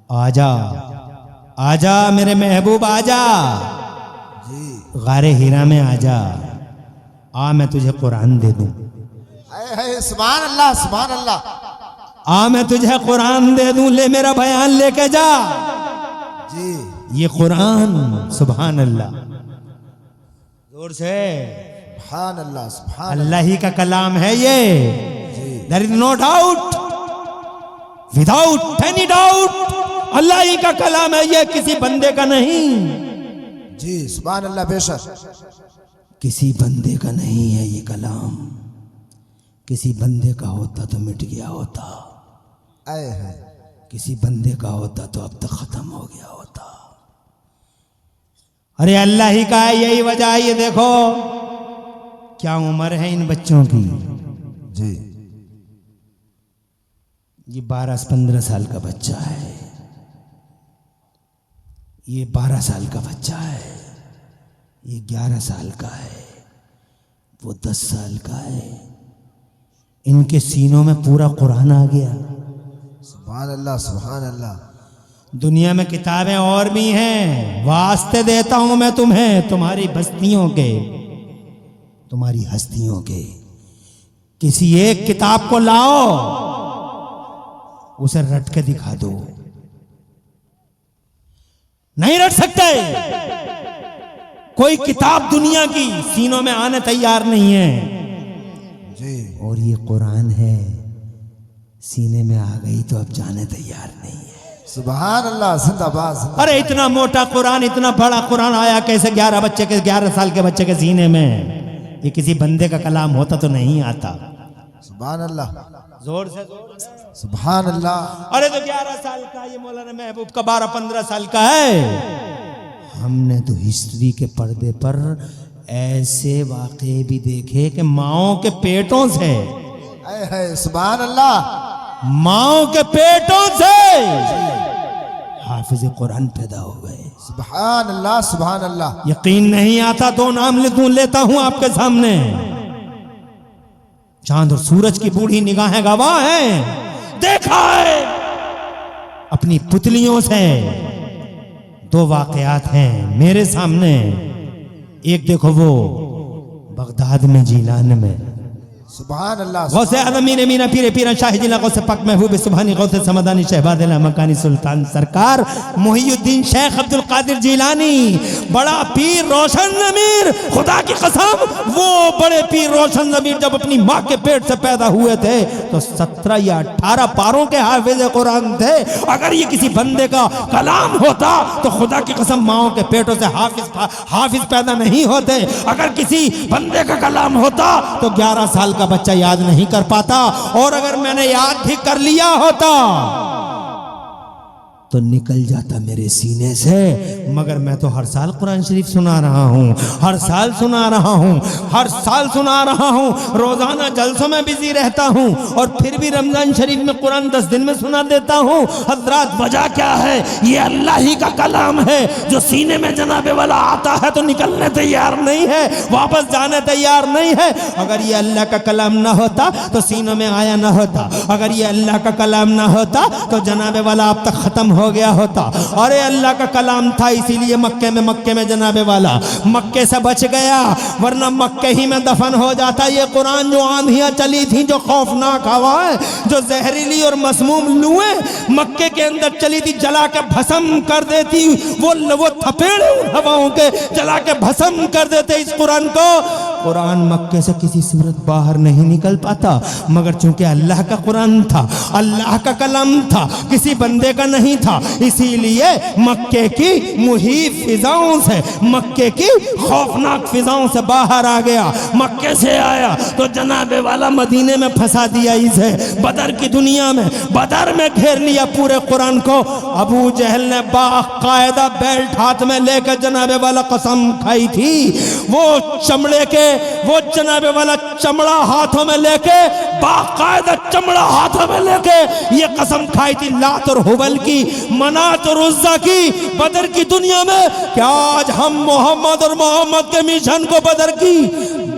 आजा आजा मेरे महबूब आजा, जी गारे हीरा में आजा, आ मैं तुझे कुरान दे दूं। है सुभान अल्लाह सुभान अल्लाह। आ मैं तुझे कुरान दे दूं, ले मेरा बयान लेके जा। जी ये कुरान सुभान अल्लाह, जोर से सुभान अल्लाह सुभान अल्लाह ही का कलाम है ये। जी there is no doubt, without any doubt, Allah ही का कलाम है ये, किसी बंदे का नहीं। जी सुभान अल्लाह बेशक। किसी बंदे का नहीं है ये कलाम, किसी बंदे का होता तो मिट गया होता, आए है किसी बंदे का होता तो अब तक खत्म हो गया होता। अरे अल्लाह ही का है, यही वजह है। ये देखो क्या उम्र है इन बच्चों की, जी ये 12-15 साल का बच्चा है, ये 12 साल का बच्चा है, ये 11 साल का है, वो 10 साल का है। इनके सीनों में पूरा कुरान आ गया। सुभान अल्लाह सुभान अल्लाह। दुनिया में किताबें और भी हैं, वास्ते देता हूं मैं तुम्हें, तुम्हारी बस्तियों के, तुम्हारी हस्तियों के। किसी एक किताब को लाओ, उसे रट के दिखा दो, नहीं रट सकते। कोई किताब दुनिया की सीनों में आने तैयार नहीं है। जी और ये कुरान है, सीने में आ गई तो अब जाने तैयार नहीं है। सुभान अल्लाह जिंदाबाद जिंदाबाद। अरे इतना मोटा कुरान, इतना बड़ा कुरान आया कैसे 11 साल के बच्चे के सीने में? ये किसी बंदे का कलाम होता तो नहीं आता। सुभान अल्लाह जोर से सुभान अल्लाह। अरे तो 11 साल का ये मौलाना महबूब का 12-15 साल का है। हमने तो हिस्ट्री के पर्दे पर ऐसे वाक़े भी देखे कि माओ के पेटों से, आए है सुभान अल्लाह, माओ के पेटों से हाफिज कुरान पैदा हो गए। सुभान अल्लाह सुभान अल्लाह। यकीन नहीं आता तो नाम लेता हूं आपके सामने। चांद और सूरज की बूढ़ी निगाहें गवाह हैं, देखा है अपनी पुतलियों से। 2 वाकयात हैं मेरे सामने। एक देखो वो बगदाद में जीलान में सुभान अल्लाह। गौसे आज़म मीर मीना पीरे पीरा शाह जिला गौसे पाक महबूब सुभानी गौसे समदानी शहबाद मकानी सुल्तान सरकार मुहियुद्दीन शेख अब्दुल कादिर जीलानी, बड़ा पीर रोशन ज़मीर, खुदा की कसम वो बड़े पीर रोशन ज़मीर जब अपनी माँ के पेट से पैदा हुए थे तो 17 या 18 पारों के हाफिज कुरान थे। अगर ये किसी बंदे का कलाम होता तो खुदा की कसम माओ के पेटों से हाफिज पैदा नहीं होते। अगर किसी बंदे का कलाम होता तो 11 साल का बच्चा याद नहीं कर पाता, और अगर मैंने याद भी कर लिया होता तो निकल जाता मेरे सीने से। मगर मैं तो हर साल कुरान शरीफ सुना रहा हूँ, हर साल सुना रहा हूँ, हर साल सुना रहा हूँ, रोजाना जलसों में बिजी रहता हूँ, और फिर भी रमजान शरीफ में कुरान 10 दिन में सुना देता हूँ। हजरात वजह क्या है? ये अल्लाह ही का कलाम है जो सीने में जनाबे वाला आता है तो निकलने तैयार नहीं है, वापस जाने तैयार नहीं है। अगर ये अल्लाह का कलाम ना होता तो सीनों में आया ना होता, अगर ये अल्लाह का कलाम ना होता तो जनाबे वाला अब तक खत्म हो गया होता। अरे अल्लाह का कलाम था इसीलिए मक्के में जनाबे वाला मक्के से बच गया, वरना मक्के ही में दफन हो जाता। ये कुरान जो आंधियां चली थी, जो खौफनाक हवाएं, जो जहरीली और मसमूम लुएं मक्के के अंदर चली थी, जला के भस्म कर देती। वो थपेड़े उन हवाओं के जला के भस्म कर देते इस कुरान को। कुरान मक्के से किसी सूरत बाहर नहीं निकल पाता, मगर चूंकि अल्लाह का कुरान था, अल्लाह का कलाम था, किसी बंदे का नहीं था, इसीलिए मक्के की मुहीब फिजाओं से, मक्के की खौफनाक फिजाओं से बाहर आ गया। मक्के से आया तो जनाबे वाला मदीने में फंसा दिया इसे, बदर की दुनिया में, बदर में घेर लिया पूरे कुरान को। अबू जहल ने बाकायदा बेल्ट हाथ में लेकर जनाबे वाला कसम खाई थी, वो चमड़े के, वो जनाबे वाला चमड़ा हाथों में लेके, बाकायदा चमड़ा हाथों में लेके ये कसम खाई थी लात और हुबल की, मनात और उज़्ज़ा की, बदर की दुनिया में, क्या आज हम मोहम्मद और मोहम्मद के मिशन को बदर की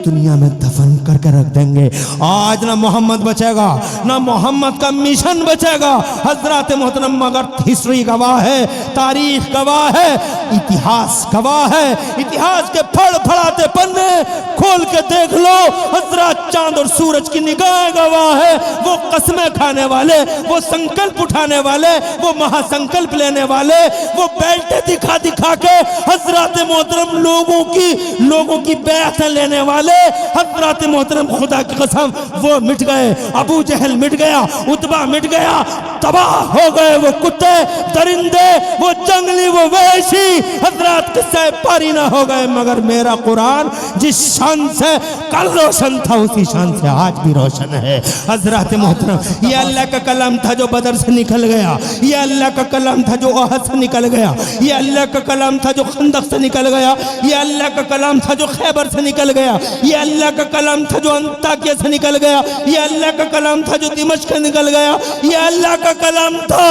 दुनिया में दफन करके रख देंगे। आज ना मोहम्मद बचेगा, ना मोहम्मद का मिशन बचेगा हजरत मोहतरम, मगर हिस्ट्री गवाह है, तारीख गवाह है, इतिहास गवाह है। इतिहास के फड़फड़ाते पन्ने खोल के देख लो, हजरत चांद और सूरज की निगाह गवाह है। वो कस्में खाने वाले, वो संकल्प उठाने वाले, वो महासंकल्प लेने वाले, वो बेल्ट दिखा दिखा के हजरत मोहतरम लोगों की बैत लेने वाले, हजरत मोहतरम खुदा की कसम वो मिट गए। अबू जहल मिट गया, उतबा मिट गया, तबाह हो गए वो कुत्ते दरिंदे, वो जंगली, वो वैशी, हजरत किस्से पारी ना हो गए। मगर मेरा कुरान जिस शान से कल रोशन था उसी शान से आज भी रोशन है। हजरत मोहतरम, ये अल्लाह का कलाम था जो बदर से निकल गया, ये अल्लाह का कलाम था जो ओहद से निकल गया, ये अल्लाह का कलाम था जो खंदक से निकल गया, ये अल्लाह का कलाम था जो खैबर से निकल गया, ये अल्लाह का कलाम था जो अंताकिया से निकल गया, ये अल्लाह का कलाम था जो दिमश्क से निकल गया, ये अल्लाह का कलाम था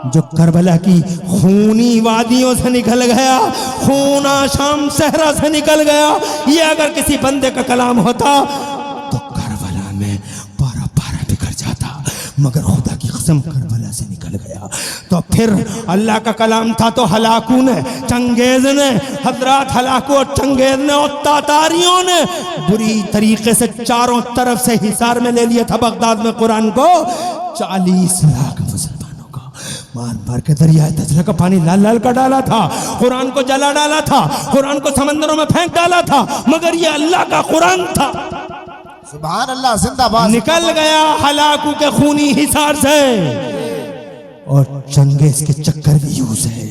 जो करबला की खूनी वादियों से निकल गया, खूना शाम सहरा से निकल गया। ये अगर किसी बंदे का कलाम होता तो करबला में पारा पारा बिखर जाता, मगर खुदा की कसम करबला से निकल गया। तो फिर अल्लाह का कलाम था तो हलाकू ने, चंगेज ने, हजरत हलाकू और चंगेज ने और तातारियों ने बुरी तरीके से चारों तरफ से हिसार में ले लिया था बगदाद में कुरान को। 40 लाख मुसलमानों को मार मार के दरियाए दजला का पानी लाल लाल कर डाला था, कुरान को जला डाला था, कुरान को समंदरों में फेंक डाला था, मगर ये अल्लाह का कुरान था। सुभान अल्लाह, जिंदाबाद। निकल गया हलाकू के खूनी हिसार से और चंगेज के चक्कर भी यूज है।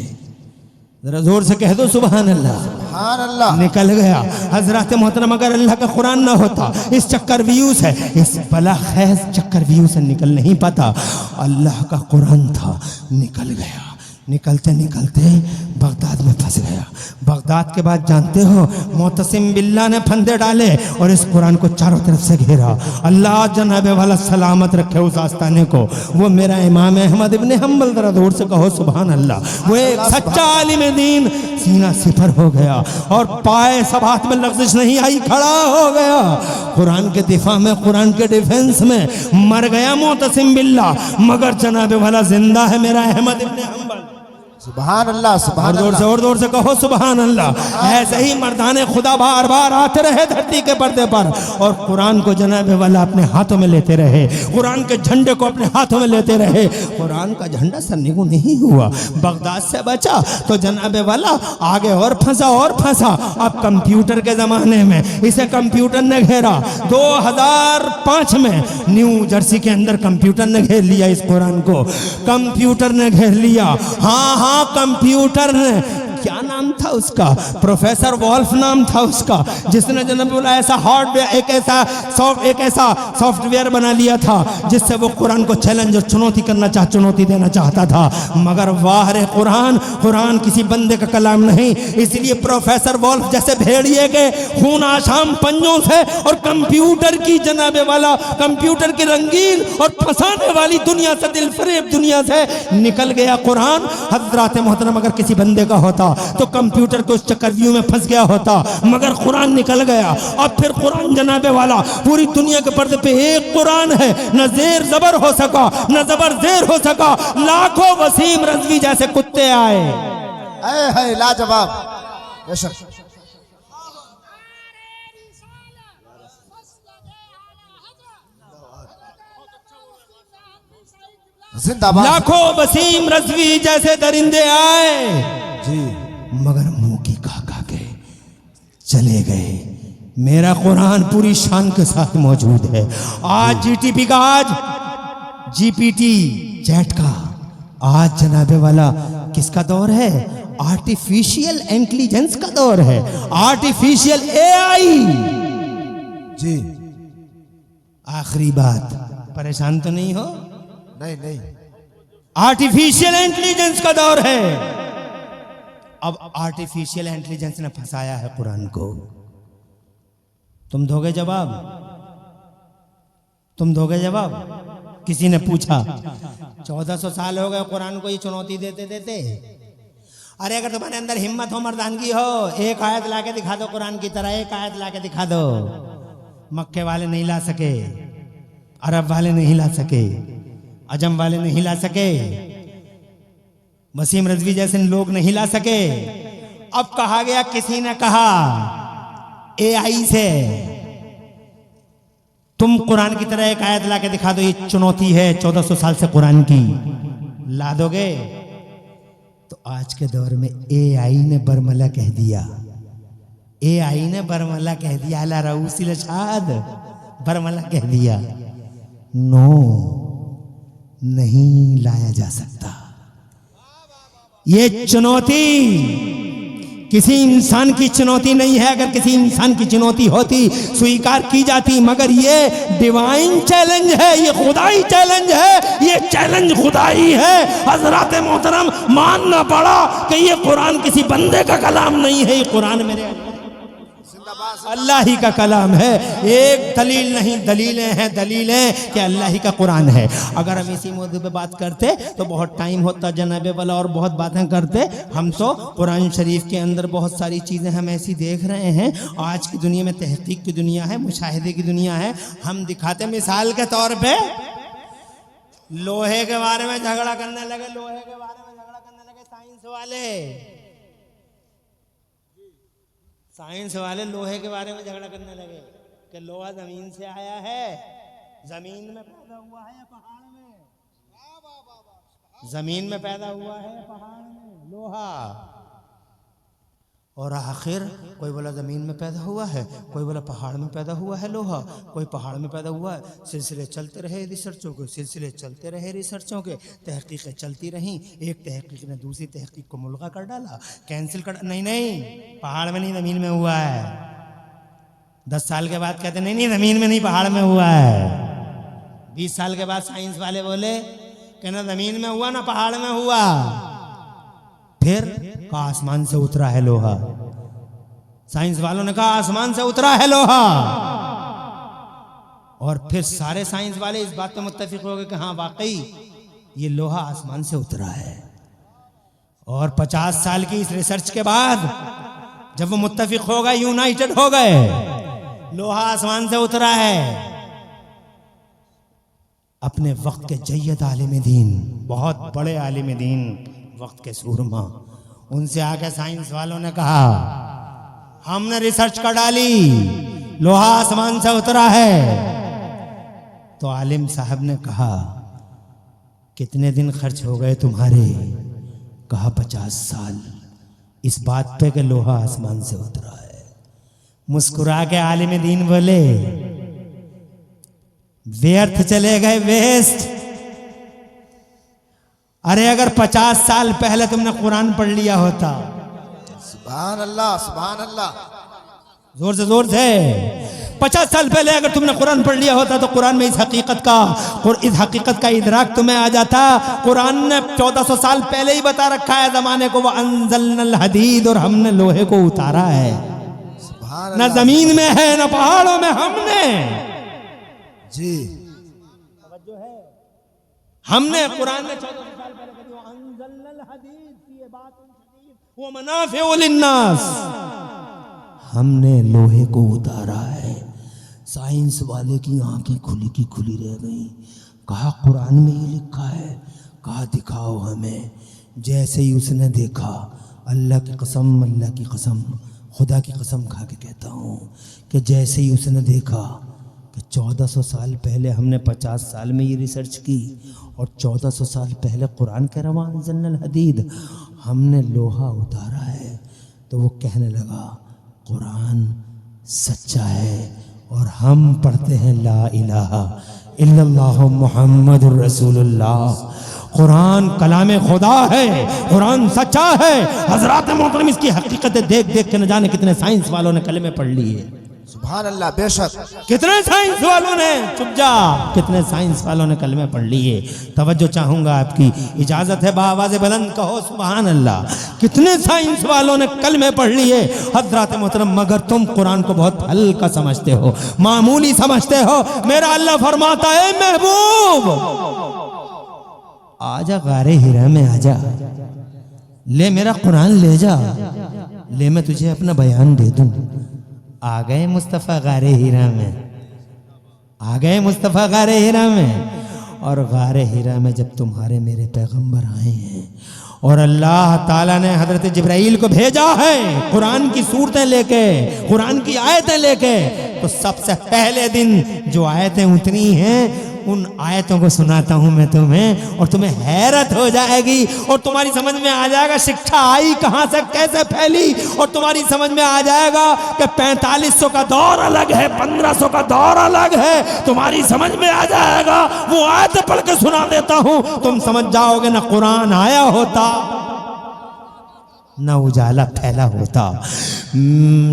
जरा जोर से कह दो सुभान अल्लाह। सुभान अल्लाह। निकल गया हजरत मोहतरम, अगर अल्लाह का कुरान ना होता, इस चक्कर व्यूज है, इस बला खैज चक्कर व्यू से निकल नहीं पाता। अल्लाह का कुरान था, निकल गया। निकलते निकलते बगदाद में फंस गया। बगदाद के बाद जानते हो मोतसिम बिल्ला ने फंदे डाले और इस कुरान को चारों तरफ से घेरा। अल्लाह जनाबे वाला सलामत रखे उस आस्ताने को। वो मेरा इमाम अहमद इब्ने हम्बल, जरा दूर से कहो सुभान अल्लाह। वो एक सच्चा आलिम दीन सीना सिफर हो गया और पाए सब हाथ में लफ्ज़ नहीं आई, खड़ा हो गया कुरान के दिफा में, कुरान के डिफेंस में। मर गया मोतसिम बिल्ला, मगर जनाबे वाला जिंदा है मेरा अहमद इब्ने हम्बल। सुभान अल्लाह, सुभान अल्लाह। और जोर से कहो सुभान अल्लाह। ऐसे ही मर्दाने खुदा बार बार आते रहे धरती के पर्दे पर और कुरान को जनाबे वाला अपने हाथों में लेते रहे, कुरान के झंडे को अपने हाथों में लेते रहे। कुरान का झंडा सरने को नहीं हुआ, बगदाद से बचा तो जनाबे वाला आगे और फंसा और फंसा। अब कंप्यूटर के जमाने में इसे कंप्यूटर ने घेरा। 2005 में न्यू जर्सी के अंदर कंप्यूटर ने घेर लिया इस कुरान को, कंप्यूटर ने घेर लिया। हाँ, कंप्यूटर ने, क्या नाम था उसका, प्रोफेसर वॉल्फ नाम था उसका, जिसने जनाब बोला ऐसा हार्डवेयर, एक ऐसा सॉफ्टवेयर बना लिया था जिससे वो कुरान को चैलेंज और चुनौती देना चाहता था। मगर वाह रे कुरान, कुरान किसी बंदे का कलाम नहीं। इसलिए प्रोफेसर वॉल्फ जैसे भेड़िए के खून आशाम पंजों से और कंप्यूटर की जनाबे वाला, कंप्यूटर की रंगीन और फंसाने वाली दुनिया से, दिल फरेब दुनिया से निकल गया कुरान। हजरत मोहतरम, अगर किसी बंदे का होता तो कंप्यूटर को उस चक्रव्यूह में फंस गया होता, मगर कुरान निकल गया। अब फिर कुरान जनाबे वाला पूरी दुनिया के पर्दे पे एक कुरान है, न जेर जबर हो सका, न जबर जेर हो सका। लाखों वसीम रजवी जैसे कुत्ते आए, है लाजवाब। बेशक जिंदाबाद। लाखों वसीम रजवी जैसे दरिंदे आए जी, मगर मुंह की खा खा के चले गए। मेरा कुरान पूरी शान के साथ मौजूद है। आज जीटीपी का, आज जीपीटी चैट का, आज जनाबे वाला किसका दौर है? आर्टिफिशियल इंटेलिजेंस का दौर है, आर्टिफिशियल एआई। जी, आखिरी बात, परेशान तो नहीं हो? नहीं नहीं, आर्टिफिशियल इंटेलिजेंस का दौर है। अब आर्टिफिशियल इंटेलिजेंस ने फंसाया है कुरान को। तुम दोगे जवाब? तुम दोगे जवाब? किसी ने पूछा, 1400 साल हो गए कुरान को ये चुनौती देते देते। अरे अगर तुम्हारे अंदर हिम्मत हो, मर्दानगी हो, एक आयत लाके दिखा दो कुरान की तरह, एक आयत लाके दिखा दो। मक्के वाले नहीं ला सके, अरब वाले नहीं ला सके, अजम वाले नहीं ला सके, वसीम रजवी जैसे लोग नहीं ला सके। अब कहा गया, किसी ने कहा एआई से तुम कुरान की तरह एक आयत ला के दिखा दो, ये चुनौती है 1400 साल से कुरान की, ला दोगे? तो आज के दौर में एआई ने बरमला कह दिया, एआई ने बरमला कह दिया, अला रऊसिल शाद, बरमला कह दिया, नो, नहीं लाया जा सकता। ये चुनौती किसी इंसान की चुनौती नहीं है। अगर किसी इंसान की चुनौती होती स्वीकार की जाती, मगर ये डिवाइन चैलेंज है, ये खुदाई चैलेंज है, ये चैलेंज खुदाई है। हजरत मोहतरम मानना पड़ा कि ये कुरान किसी बंदे का कलाम नहीं है, ये कुरान मेरे अल्लाह ही का कलाम है। एक दलील नहीं, दलीलें हैं, दलीलें कि अल्लाह ही का कुरान है। अगर हम इसी मौजू पे बात करते तो बहुत टाइम होता जनाबे वाला, और बहुत बातें करते। हम तो कुरान शरीफ के अंदर बहुत सारी चीज़ें हम ऐसी देख रहे हैं। आज की दुनिया में तहकीक की दुनिया है, मुशाहिदे की दुनिया है। हम दिखाते, मिसाल के तौर पे लोहे के बारे में झगड़ा करने लगे, लोहे के बारे में झगड़ा करने लगे साइंस वाले, साइंस वाले लोहे के बारे में झगड़ा करने लगे कि लोहा जमीन से आया है, जमीन में पैदा हुआ है या पहाड़ में, जमीन में पैदा हुआ है या पहाड़ में लोहा। और आखिर कोई बोला जमीन में पैदा हुआ है, कोई बोला पहाड़ में पैदा हुआ है लोहा, कोई पहाड़ में पैदा हुआ है। सिलसिले चलते रहे रिसर्चों के, सिलसिले चलते रहे रिसर्चों के, तहकीकें चलती रहीं। एक तहकीक ने दूसरी तहकीक को मुल्गा कर डाला, कैंसिल कर, नहीं नहीं पहाड़ में नहीं जमीन में हुआ है। 10 साल के बाद कहते नहीं नहीं जमीन में नहीं पहाड़ में हुआ है। 20 साल के बाद साइंस वाले बोले कि ना जमीन में हुआ ना पहाड़ में हुआ। फिर कहा आसमान से उतरा है लोहा, साइंस वालों ने कहा आसमान से उतरा है लोहा। और फिर सारे साइंस वाले इस बात पे मुत्तफिक हो गए कि हाँ वाकई ये लोहा आसमान से उतरा है। और 50 साल की इस रिसर्च के बाद जब वो मुत्तफिक हो गए, यूनाइटेड हो गए, लोहा आसमान से उतरा है। अपने वक्त के जय्यद आलिम दीन, बहुत बड़े आलिम दीन, वक्त के सूरमा, उनसे आके साइंस वालों ने कहा हमने रिसर्च कर डाली, लोहा आसमान से उतरा है। तो आलिम साहब ने कहा कितने दिन खर्च हो गए तुम्हारे? कहा 50 साल इस बात पे कि लोहा आसमान से उतरा है। मुस्कुरा के आलिम दीन बोले व्यर्थ चले गए, वेस्ट। अरे अगर 50 साल पहले तुमने कुरान पढ़ लिया होता, सुभान अल्लाह, सुभान अल्लाह, जोर से 50 साल पहले अगर तुमने कुरान पढ़ लिया होता तो कुरान में इस हकीकत का इदराक तुम्हें आ जाता। कुरान ने 1400 साल पहले ही बता रखा है जमाने को, वो अंज़लनल हदीद, और हमने लोहे को उतारा है। न जमीन में है न पहाड़ों में, हमने जी हमने कुरान में 1400 साल पहले कही, वो अंज़लनल हदीद की बात वो मनाफ़िउ लिन्नास, हमने लोहे को उतारा है। साइंस वाले की आंखें खुली की खुली रह गई। कहा कुरान में ये लिखा है, कहा दिखाओ हमें। जैसे ही उसने देखा, अल्लाह की कसम, अल्लाह की कसम, खुदा की कसम खा के कहता हूँ कि जैसे ही उसने देखा कि 1400 साल पहले हमने 50 साल में ये रिसर्च की और 1400 साल पहले कुरान कह रहा है अंज़लनल हदीद, हमने लोहा उतारा है, तो वो कहने लगा कुरान सच्चा है और हम पढ़ते हैं ला इलाहा इल्लल्लाहु मुहम्मदुर रसूलुल्लाह। कुरान कलाम खुदा है, कुरान सच्चा है। हजरत मोहतरम इसकी हकीकतें देख देख के न जाने कितने साइंस वालों ने कलमे पढ़ लिए। सुभान अल्लाह, बेशक कितने साइंस वालों ने, चुप जा, कितने साइंस वालों ने कलमे पढ़ लिए। तवज्जो चाहूंगा आपकी, इजाजत है बावाज़े बुलंद कहो सुभान अल्लाह। कितने साइंस वालों ने कलमे पढ़ लिए हजरत मोहतरम, मगर तुम कुरान को बहुत हल्का समझते हो, मामूली समझते हो। मेरा अल्लाह फरमाता है महबूब आजा गारे हिरा में आजा, ले मेरा कुरान ले जा, ले मैं तुझे अपना बयान दे दूं। आ गए मुस्तफ़ा गारे हीरा में। आ गए मुस्तफ़ा गारे हिरा में। और गारे हिरा में जब तुम्हारे मेरे पैगंबर आए हैं और अल्लाह ताला ने हजरत जिब्राइल को भेजा है कुरान की सूरतें लेके, कुरान की आयतें लेके, तो सबसे पहले दिन जो आयतें उतरी हैं उन आयतों को सुनाता हूं मैं तुम्हें, और तुम्हें हैरत हो जाएगी और तुम्हारी समझ में आ जाएगा शिक्षा आई कहां से, कैसे फैली, और तुम्हारी समझ में आ जाएगा कि 4500 का दौर अलग है, 1500 का दौर अलग है। तुम्हारी समझ में आ जाएगा। वो आयत पढ़ के सुना देता हूं, तुम समझ जाओगे ना कुरान आया होता ना उजाला फैला होता।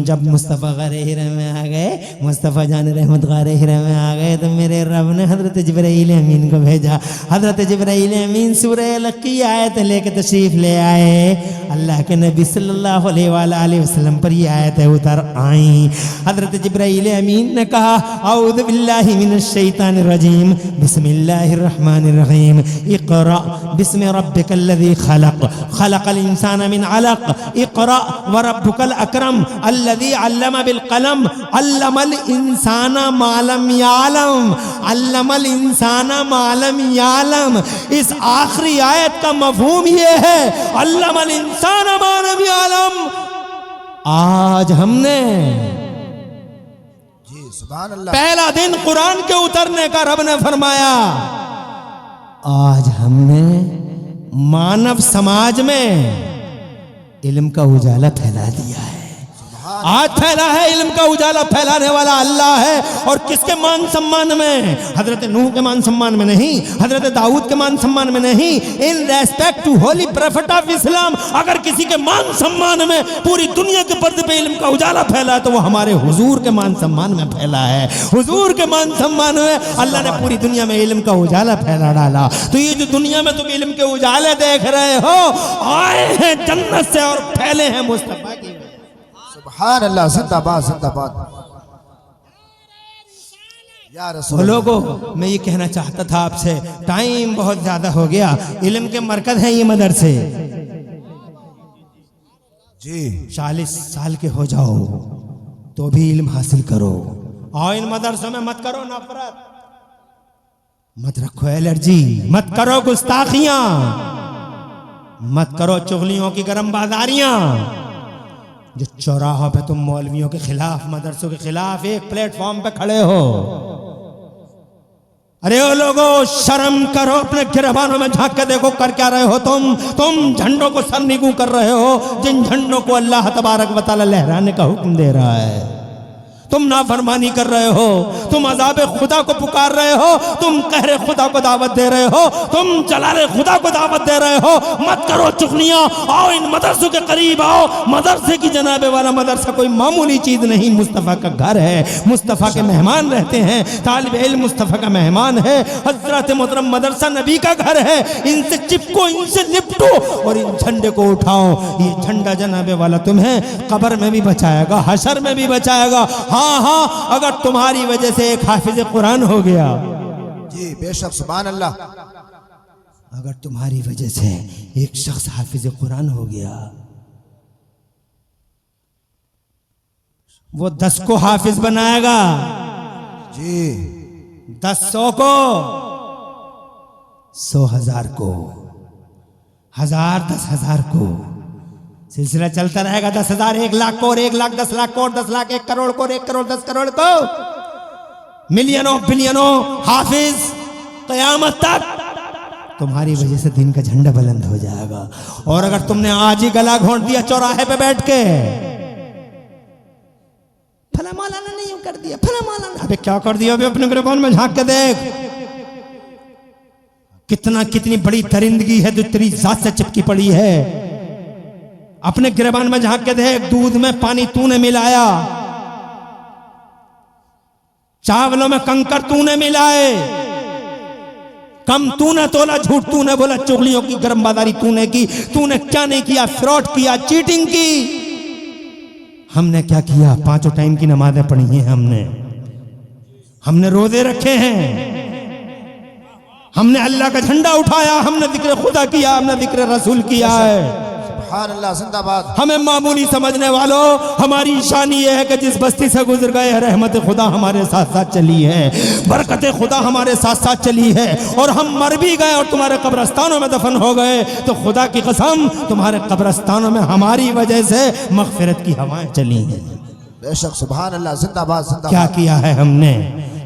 जब मुस्तफ़ा गारे हिरा में आ गए, मुस्तफ़ा जान रहमत गारे हिरा में आ गए, तो मेरे रब ने हज़रत जिब्राइल अमीन को भेजा। हज़रत जिब्राइल अमीन सूरह अलक़ की आयत लेके तशरीफ़ ले आए। अल्लाह के नबी सल्लल्लाहु अलैहि वसल्लम पर ये आयतें उतर आई। हज़रत जिब्राइल अमीन ने कहा औज़ु बिल्लाहि मिनश शैतानिर रजीम, बिस्मिल्लाहिर रहमानिर रहीम, इक़रा बिस्मि रब्बिकल्लज़ी खलक़, खलक़ल इंसाना मिन अलक़, इक़रा व रब्बुकल अकरम अल्लज़ी अल्लमा बिल कलम, अल्लमल इंसाना मा लम यालम, अल्लमल इंसाना मा लम यालम। इस आखिरी आयत का मफहूम ये है अल्लमल इंसाना मा लम यालम। आज हमने जी सुभान अल्लाह, पहला दिन कुरान के उतरने का रब ने फरमाया, आज हमने मानव समाज में इल्म का उजाला फैला दिया है। आज फैला है इल्म का उजाला, फैलाने वाला अल्लाह है। और किसके मान सम्मान में? हजरत नूह के मान सम्मान में नहीं, हजरत दाऊद के मान सम्मान में नहीं, in respect to holy prophet of Islam. अगर किसी के मान सम्मान में पूरी दुनिया के पर्दे पे इल्म का उजाला फैला है तो वो हमारे हुजूर के मान सम्मान में फैला है। हुजूर के मान सम्मान में अल्लाह ने पूरी दुनिया में इल्म का उजाला फैला डाला। तो ये जो दुनिया में तुम इल्म के उजाले देख रहे हो, आए हैं जन्नत से और फैले हैं मुस्तफा की। सुभान अल्लाह, जिंदाबाद जिंदाबाद या रसूल। लोगों, मैं ये कहना चाहता था आपसे, टाइम बहुत ज्यादा हो गया। इल्म के मरकज है ये मदरसे। जी 40 साल के हो जाओ तो भी इल्म हासिल करो। और इन मदरसों में मत करो नफरत, मत रखो एलर्जी, मत करो गुस्ताखियां, मत करो चुगलियों की गरम बाजारियां। जो चौराहों पे तुम मौलवियों के खिलाफ, मदरसों के खिलाफ एक प्लेटफॉर्म पे खड़े हो, अरे ओ लोगों शर्म करो, अपने गिरबानों में झांक के देखो कर क्या रहे हो तुम झंडों को सर निगू कर रहे हो, जिन झंडों को अल्लाह तबारक व तआला लहराने का हुक्म दे रहा है। तुम नाफरमानी कर रहे हो, तुम अज़ाब खुदा को पुकार रहे हो, तुम कहरे खुदा को दावत दे रहे हो, तुम जलाले खुदा को दावत दे रहे हो। मत करो चुगलियां, आओ इन मदरसों के करीब आओ। मदरसे की जनाबे वाला मदरसा कोई मामूली चीज नहीं, मुस्तफ़ा का घर है, मुस्तफ़ा के मेहमान रहते हैं, तालिब इल्म मुस्तफ़ा का मेहमान है, हजरत मोहतरम मदरसा नबी का घर है। इनसे चिपको, इनसे निपटो और इन झंडे को उठाओ। ये झंडा जनाबे वाला तुम्हें कब्र में भी बचाएगा, हशर में भी बचाएगा। हाँ हाँ, अगर तुम्हारी वजह से एक हाफिज कुरान हो गया, जी बेशक सुभान अल्लाह, अगर तुम्हारी वजह से एक शख्स हाफिज कुरान हो गया, वो 10 को हाफिज बनाएगा, जी 10 100 को, 100 1000 को, 1000 10,000 को, सिलसिला चलता रहेगा। 10,000 1 लाख को, और 1 लाख 10 लाख को, और 10 लाख 1 करोड़ को, और 1 करोड़ 10 करोड़ को, मिलियनों बिलियनों हाफिज क़यामत तक तुम्हारी वजह से दिन का झंडा बुलंद हो जाएगा। और अगर तुमने आज ही गला घोंट दिया चौराहे पे बैठ के, फला मौलाना ने यूं कर दिया, फला मौलाना, अबे क्या कर दिया? अबे अपने गिरबान में झांक के देख, कितनी बड़ी दरिंदगी है जो तेरी जात से चिपकी पड़ी है। अपने गिरबान में झांक के देख, दूध में पानी तूने मिलाया, चावलों में कंकर तूने मिलाए, कम तूने तोला, झूठ तूने बोला, चुगलियों की गरम बाजारी तूने की, तूने क्या नहीं किया? फ्रॉड किया, चीटिंग की। हमने क्या किया? 5 टाइम की नमाजें पढ़ी हैं हमने रोजे रखे हैं, हमने अल्लाह का झंडा उठाया, हमने जिक्र खुदा किया, हमने जिक्र रसूल किया है। सुभान अल्लाह जिंदाबाद। हमें मामूली समझने वालों, हमारी शान ये है कि जिस बस्ती से गुजर गए हैं, रहमत खुदा हमारे साथ साथ चली है, बरकत खुदा हमारे साथ साथ चली है, और हम मर भी गए और तुम्हारे कब्रस्तानों में दफन हो गए तो खुदा की कसम तुम्हारे कब्रस्तानों में हमारी वजह से मगफिरत की हवाएं चली हैं। बेशक सुभान अल्लाह जिंदाबाद जिंदाबाद। क्या किया है हमने?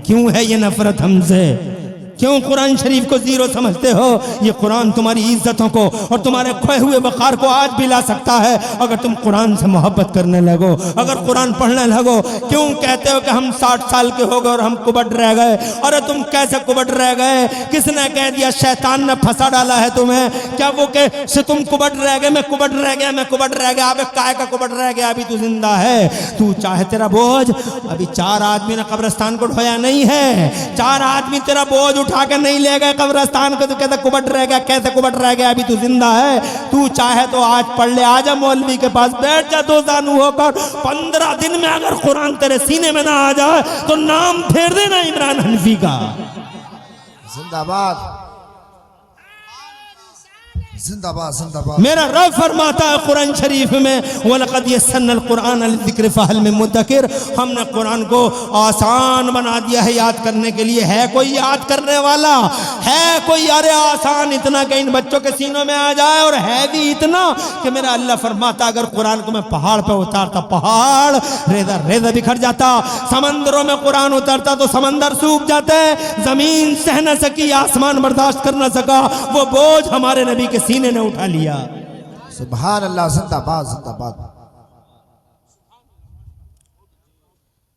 क्यों है ये नफरत हमसे? क्यों कुरान शरीफ को जीरो समझते हो? ये कुरान तुम्हारी इज्जतों को और तुम्हारे खोए हुए वकार को आज भी ला सकता है अगर तुम कुरान से मोहब्बत करने लगो, अगर कुरान पढ़ने लगो। क्यों कहते हो कि हम 60 साल के हो गए और हम कुबट रह गए? अरे तुम कैसे कुबट रह गए? किसने कह दिया? शैतान ने फंसा डाला है तुम्हें। क्या वो के से तुम कुबट रह गए, मैं कुबट रह गया, मैं कुबट रह गया? अबे काय का कुबट रह गया? अभी तू जिंदा है। तू चाहे तेरा बोझ, अभी 4 आदमी ने कब्रिस्तान को ढोया नहीं है, 4 आदमी तेरा बोझ उठा के नहीं ले गए कब्रिस्तान को, तो कहता कुबट रह गया। कैसे कुबट रह गया? अभी तू जिंदा है। तू चाहे तो आज पढ़ ले, आजा मौलवी के पास बैठ जा, 2 जानू होकर। 15 दिन में अगर कुरान तेरे सीने में ना आ जाए तो नाम फेर देना इमरान हनफी का। जिंदाबाद जिंदाबाद जिंदाबाद। मेरा रब फरमाता है कुरान शरीफ में, वलक़द यस्सरनल कुरान लिज़िक्र फ़हल मिन मुद्दकिर, हमने कुरान को आसान बना दिया है याद करने के लिए। है कोई याद करने वाला? है कोई? अरे आसान इतना कि इन बच्चों के सीनों में आ जाए, और है भी इतना कि मेरा अल्लाह फरमाता अगर कुरान को मैं पहाड़ पे उतारता, पहाड़ रेजा रेजा बिखर जाता। समंदरों में कुरान उतरता तो समंदर सूख जाते। जमीन सह न सकी, आसमान बर्दाश्त कर न सका, वो बोझ हमारे नबी के सीने ने उठा लिया। सुभान अल्लाह जिंदाबाद जिंदाबाद।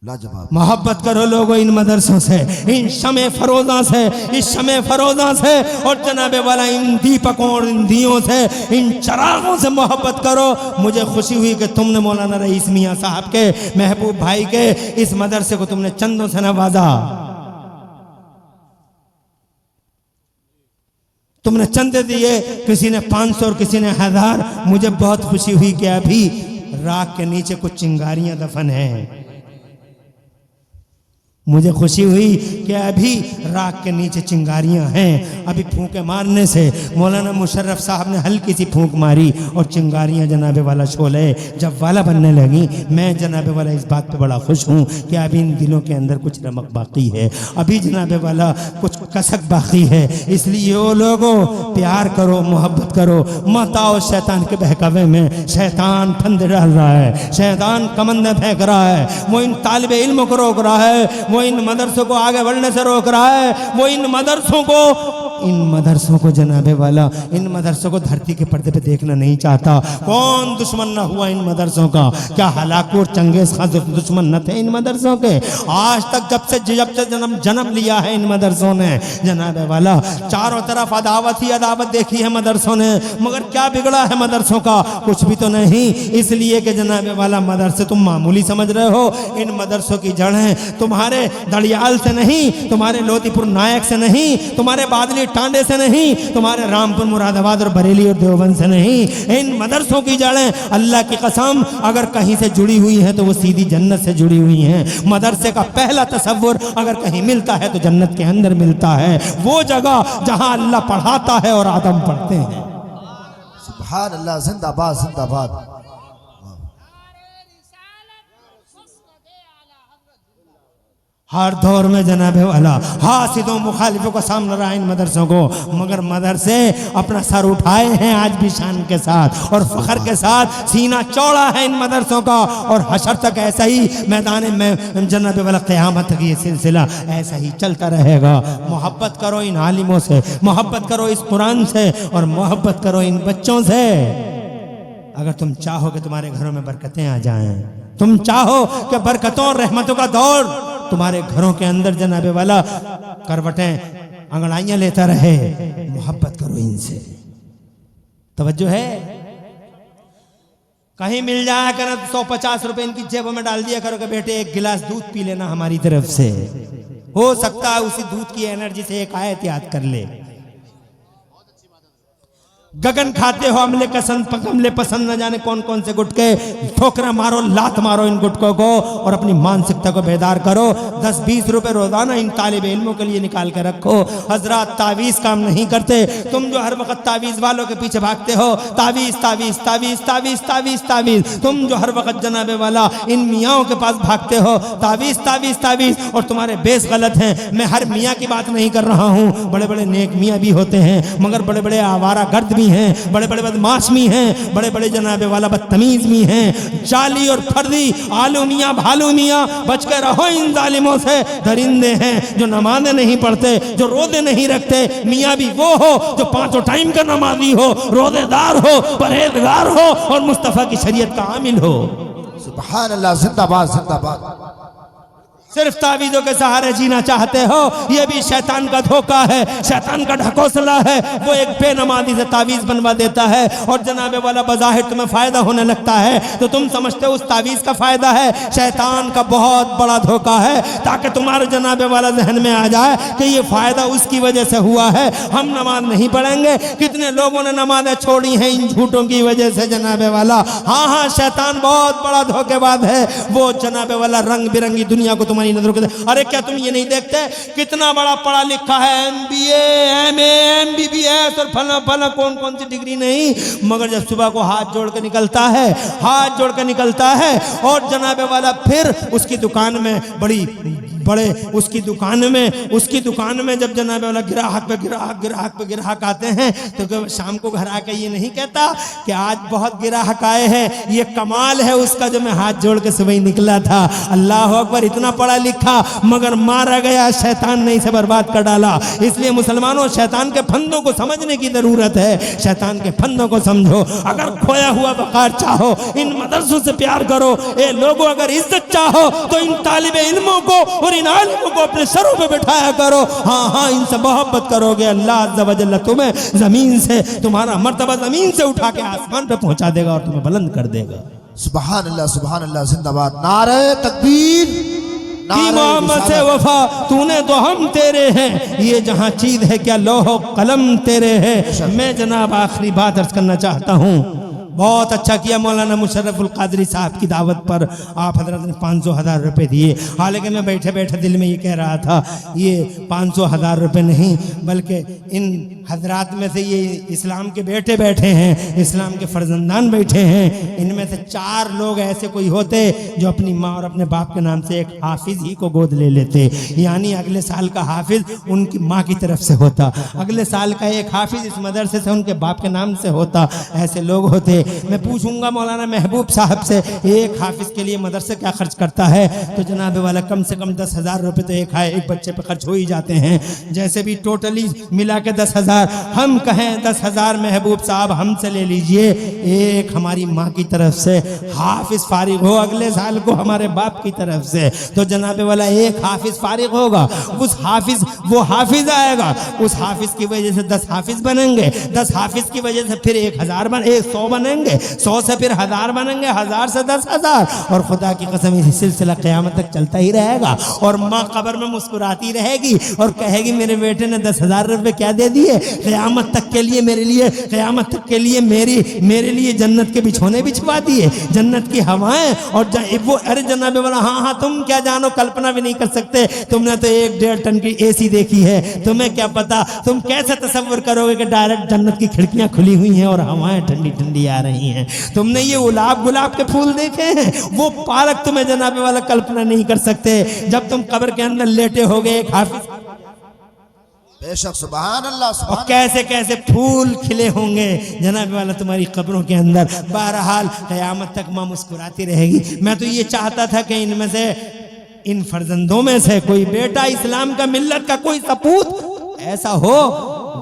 लाजवाब। मोहब्बत करो लोगों इन मदरसों से, इन शमे फरोजा से, इस शमे फरोजा से, और जनाबे वाला इन दीपकों और इन दियों से, इन चरागों से मोहब्बत करो। मुझे खुशी हुई कि तुमने मौलाना रईस मियाँ साहब के, महबूब भाई के इस मदरसे को तुमने चंदों से नवाजा। तुमने चंदे दिए, किसी ने 500 और किसी ने 1000। मुझे बहुत खुशी हुई कि अभी राख के नीचे कुछ चिंगारियां दफन हैं। मुझे खुशी हुई कि अभी राख के नीचे चिंगारियां हैं। अभी फूंके मारने से मौलाना मुशर्रफ साहब ने हल्की सी फूंक मारी और चिंगारियां जनाबे वाला शोले जब वाला बनने लगी। मैं जनाबे वाला इस बात पे बड़ा खुश हूँ कि अभी इन दिलों के अंदर कुछ रमक बाकी है, अभी जनाबे वाला कुछ कसक बाकी है। इसलिए वो लोगों प्यार करो, मोहब्बत करो, मत आओ शैतान के बहकावे में। शैतान फंदे डाल रहा है, शैतान कमंदे फेंक रहा है, वो इन तालिबे इल्म को रोक रहा है, वो इन मदरसों को आगे बढ़ने से रोक रहा है, वो इन मदरसों को जनाबे वाला इन मदरसों को धरती के पर्दे पे देखना नहीं चाहता। कौन दुश्मन न हुआ इन मदरसों का? क्या हलाकूर चंगेज खान दुश्मन न थे इन मदरसों के? आज तक जब से जन्म लिया है इन मदरसों ने जनाबे वाला, चारों तरफ अदावत ही अदावत देखी है मदरसों ने। मगर क्या बिगड़ा है मदरसों का? कुछ भी तो नहीं। इसलिए कि जनाबे वाला मदरसे तुम मामूली समझ रहे हो। इन मदरसों की जड़ें तुम्हारे दड़ियाल से नहीं, तुम्हारे लोधीपुर नायक से नहीं, तुम्हारे बादली टांडे से नहीं, तुम्हारे रामपुर मुरादाबाद और बरेली और देवबंद से नहीं। इन मदरसों की जड़ें अल्लाह की कसम अगर कहीं से जुड़ी हुई हैं तो वो सीधी जन्नत से जुड़ी हुई हैं। मदरसे का पहला तसव्वुर अगर कहीं मिलता है तो जन्नत के अंदर मिलता है, वो जगह जहां अल्लाह पढ़ाता है और आदम पढ़ते हैं। सुभान अल्लाह जिंदाबाद जिंदाबाद। हर दौर में जनाबे वाला हासिदों मुखालिफों का सामना रहा इन मदरसों को, मगर मदरसे अपना सर उठाए हैं आज भी शान के साथ और फख्र के साथ। सीना चौड़ा है इन मदरसों का और हशर तक ऐसा ही मैदान में जनाबे वाला क़यामत तक ये सिलसिला ऐसा ही चलता रहेगा। मोहब्बत करो इन आलिमों से, मोहब्बत करो इस कुरान से और मोहब्बत करो इन बच्चों से। अगर तुम चाहो कि तुम्हारे घरों में बरकतें आ जाएं, तुम चाहो कि बरकतों और रहमतों का दौर तुम्हारे घरों के अंदर जनाबे वाला करवटें अंगड़ाइयां लेता रहे, मोहब्बत करो इनसे। तवज्जो है? कहीं मिल जाया कर 150 रुपए इनकी जेबों में डाल दिया करो कि बेटे 1 गिलास दूध पी लेना हमारी तरफ से। हो सकता है उसी दूध की एनर्जी से एक आयत याद कर ले। गगन खाते हो अमले कमले पसंद न जाने कौन कौन से गुटके, ठोकरा मारो लात मारो इन गुटकों को और अपनी मानसिकता को बेदार करो। 10-20 रुपए रोजाना इन तालिब इल्मों के लिए निकाल के रखो। हजरात तावीज काम नहीं करते, तुम जो हर वक्त तावीज वालों के पीछे भागते हो, तावीज तावीज तावीज तावीज तावीज तावीज, तुम जो हर वक्त जनाबे वाला इन मियाँओं के पास भागते हो, तावीज तावीज तावीज, और तुम्हारे बेस गलत हैं। मैं हर मियाँ की बात नहीं कर रहा हूँ, बड़े बड़े नेक मियाँ भी होते हैं मगर बड़े बड़े आवारा गर्द भी हैं, बड़े बड़े बदमाश भी हैं, बड़े बड़े जनाबे वाला बदतमीज भी हैं। जाली और फर्दी आलू मियाँ भालू मियाँ, बच के रहो इन जालिमों से। दरिंदे हैं जो नमाज़ें नहीं पढ़ते, जो रोज़े नहीं रखते। मियाँ भी वो हो जो 5 टाइम का नमाजी हो, रोज़ेदार हो, परहेजगार हो और मुस्तफ़ा की शरीयत का आमिल हो। सुभान अल्लाह, जिंदाबाद जिंदाबाद। सिर्फ तावीज़ों के सहारे जीना चाहते हो, ये भी शैतान का धोखा है, शैतान का ढकोसला है। वो एक बेनमाजी से तावीज़ बनवा देता है और जनाबे वाला बज़ाहिर तुम्हें फ़ायदा होने लगता है तो तुम समझते हो उस तावीज़ का फ़ायदा है। शैतान का बहुत बड़ा धोखा है ताकि तुम्हारे जनाबे वाला जहन में आ जाए कि ये फ़ायदा उसकी वजह से हुआ है, हम नमाज नहीं पढ़ेंगे। कितने लोगों ने नमाजें छोड़ी हैं इन झूठों की वजह से जनाबे वाला। हाँ हाँ, शैतान बहुत बड़ा धोखेबाज है। वो जनाबे वाला रंग बिरंगी दुनिया को तुम्हारी नजरों के, अरे क्या तुम ये नहीं देखते कितना बड़ा पढ़ा लिखा है, MBA MA MBBS और फला फला कौन कौन सी डिग्री नहीं, मगर जब सुबह को हाथ जोड़ के निकलता है, हाथ जोड़ के निकलता है और जनाबे वाला फिर उसकी दुकान में बड़े उसकी दुकान में जब जनाबे वाला ग्राहक पे ग्राहक आते हैं तो शाम को घर आके ये नहीं कहता कि आज बहुत ग्राहक आए हैं, ये कमाल है उसका जो मैं हाथ जोड़ के सुबह ही निकला था। अल्लाह अकबर, इतना पढ़ा लिखा मगर मारा गया, शैतान ने इसे बर्बाद कर डाला। इसलिए मुसलमानों, शैतान के फंदों को समझने की जरूरत है। शैतान के फंदों को समझो। अगर खोया हुआ वकार चाहो, इन मदरसों से प्यार करो। ए लोगों, अगर इज्जत चाहो तो इन तालिबे इल्मों को और इन आलिमों को अपने सरों पे बिठाया करो। हाँ हाँ, इनसे मोहब्बत करोगे, अल्लाह अज़्ज़ा व जल्ल तुम्हें जमीन से, तुम्हारा मर्तबा जमीन से उठा के आसमान पे पहुंचा देगा और तुम्हें बुलंद कर देगा। सुभान अल्लाह, जिंदाबाद। नारे तकबीर, मोहम्मद से वफा, तूने तो हम तेरे हैं, ये जहां चीज है क्या लौह कलम तेरे है। मैं जनाब आखिरी बात अर्ज करना चाहता हूँ। बहुत अच्छा किया मौलाना मुशर्रफुल कादरी साहब की दावत पर आप हजरत ने 500,000 रुपये दिए। हालांकि मैं बैठे बैठे दिल में ये कह रहा था ये 500,000 रुपये नहीं, बल्कि इन हजरात में से ये इस्लाम के बेटे बैठे हैं, इस्लाम के फर्जंदान बैठे हैं, इनमें से 4 लोग ऐसे कोई होते जो अपनी माँ और अपने बाप के नाम से एक हाफिज ही को गोद ले लेते, यानी अगले साल का हाफिज उनकी माँ की तरफ से होता, अगले साल का एक हाफिज इस मदरसे से उनके बाप के नाम से होता। ऐसे लोग होते। मैं पूछूंगा मौलाना महबूब साहब से, एक हाफिज के लिए मदरसे क्या खर्च करता है? तो जनाबे वाला कम से कम 10,000 रुपये तो एक बच्चे पे खर्च हो ही जाते हैं। जैसे भी टोटली मिला के 10,000, हम कहें 10,000 महबूब साहब हमसे ले लीजिए, एक हमारी माँ की तरफ से हाफिज फारिग हो अगले साल को हमारे बाप की तरफ से, तो जनाबे वाला एक हाफिज फारिग होगा, उस हाफिज वो हाफिज आएगा, उस हाफिज की वजह से 10 हाफिज बनेंगे, 10 हाफिज की वजह से फिर 100 बनेंगे, 100 से फिर 1000 बनेंगे, 1000 से 10,000, और खुदा की कसम ये सिलसिला क़यामत तक चलता ही रहेगा। और माँ कब्र में मुस्कुराती रहेगी और कहेगी मेरे बेटे ने 10,000 रुपये क्या दे दिए, क़यामत तक के लिए मेरे लिए, क़यामत तक के लिए मेरे लिए जन्नत के बिछोने बिछवा दिए, जन्नत की हवाएं। और वो अरे जनाबे वाला, हाँ हाँ, तुम क्या जानो, कल्पना भी नहीं कर सकते, तुमने तो 1-1.5 टन की AC देखी है, तुम्हें क्या पता, तुम कैसे तसव्वुर करोगे कि डायरेक्ट जन्नत की खिड़कियां खुली हुई हैं और हवाएं ठंडी ठंडी आ रही हैं। तुमने ये गुलाब के फूल देखे हैं, वो पार्क तुम्हें जनाबे वाला कल्पना नहीं कर सकते। जब तुम कब्र के अंदर लेटे होगे एक हाफिज, बेशक, सुभान अल्लाह, और कैसे कैसे फूल खिले होंगे जनाबे वाला तुम्हारी कब्रों के अंदर। बहरहाल क़यामत तक माँ मुस्कुराती रहेगी। मैं तो ये चाहता था कि इनमें से, इन फर्जंदों में से कोई बेटा इस्लाम का, मिल्लत का कोई सपूत ऐसा हो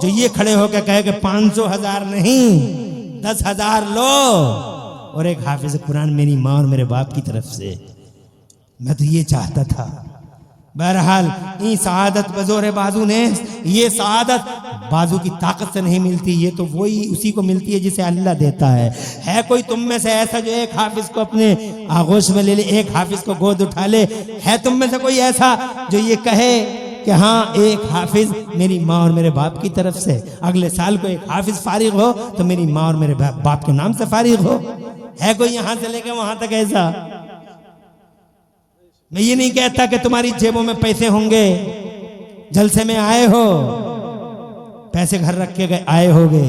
जो ये खड़े होकर कहे कि 500,000 नहीं 10,000 लो और एक हाफिज कुरान मेरी माँ और मेरे बाप की तरफ से। मैं तो ये चाहता था। बहरहाल ये सआदत बज़ोर बाजू ने, ये सआदत बाजू की ताकत से नहीं मिलती, ये तो वही उसी को मिलती है जिसे अल्लाह देता है कोई तुम में से ऐसा जो एक हाफिज को अपने आगोश में ले ले, एक हाफिज को गोद उठा ले? है तुम में से कोई ऐसा जो ये कहे कि हाँ एक हाफिज मेरी माँ और मेरे बाप की तरफ से, अगले साल को एक हाफिज फारिग हो तो मेरी माँ और मेरे बाप के नाम से फारिग हो। है कोई यहां से लेकर वहां तक ऐसा? मैं ये नहीं कहता कि तुम्हारी जेबों में पैसे होंगे, जलसे में आए हो, पैसे घर रख के गए आए होगे,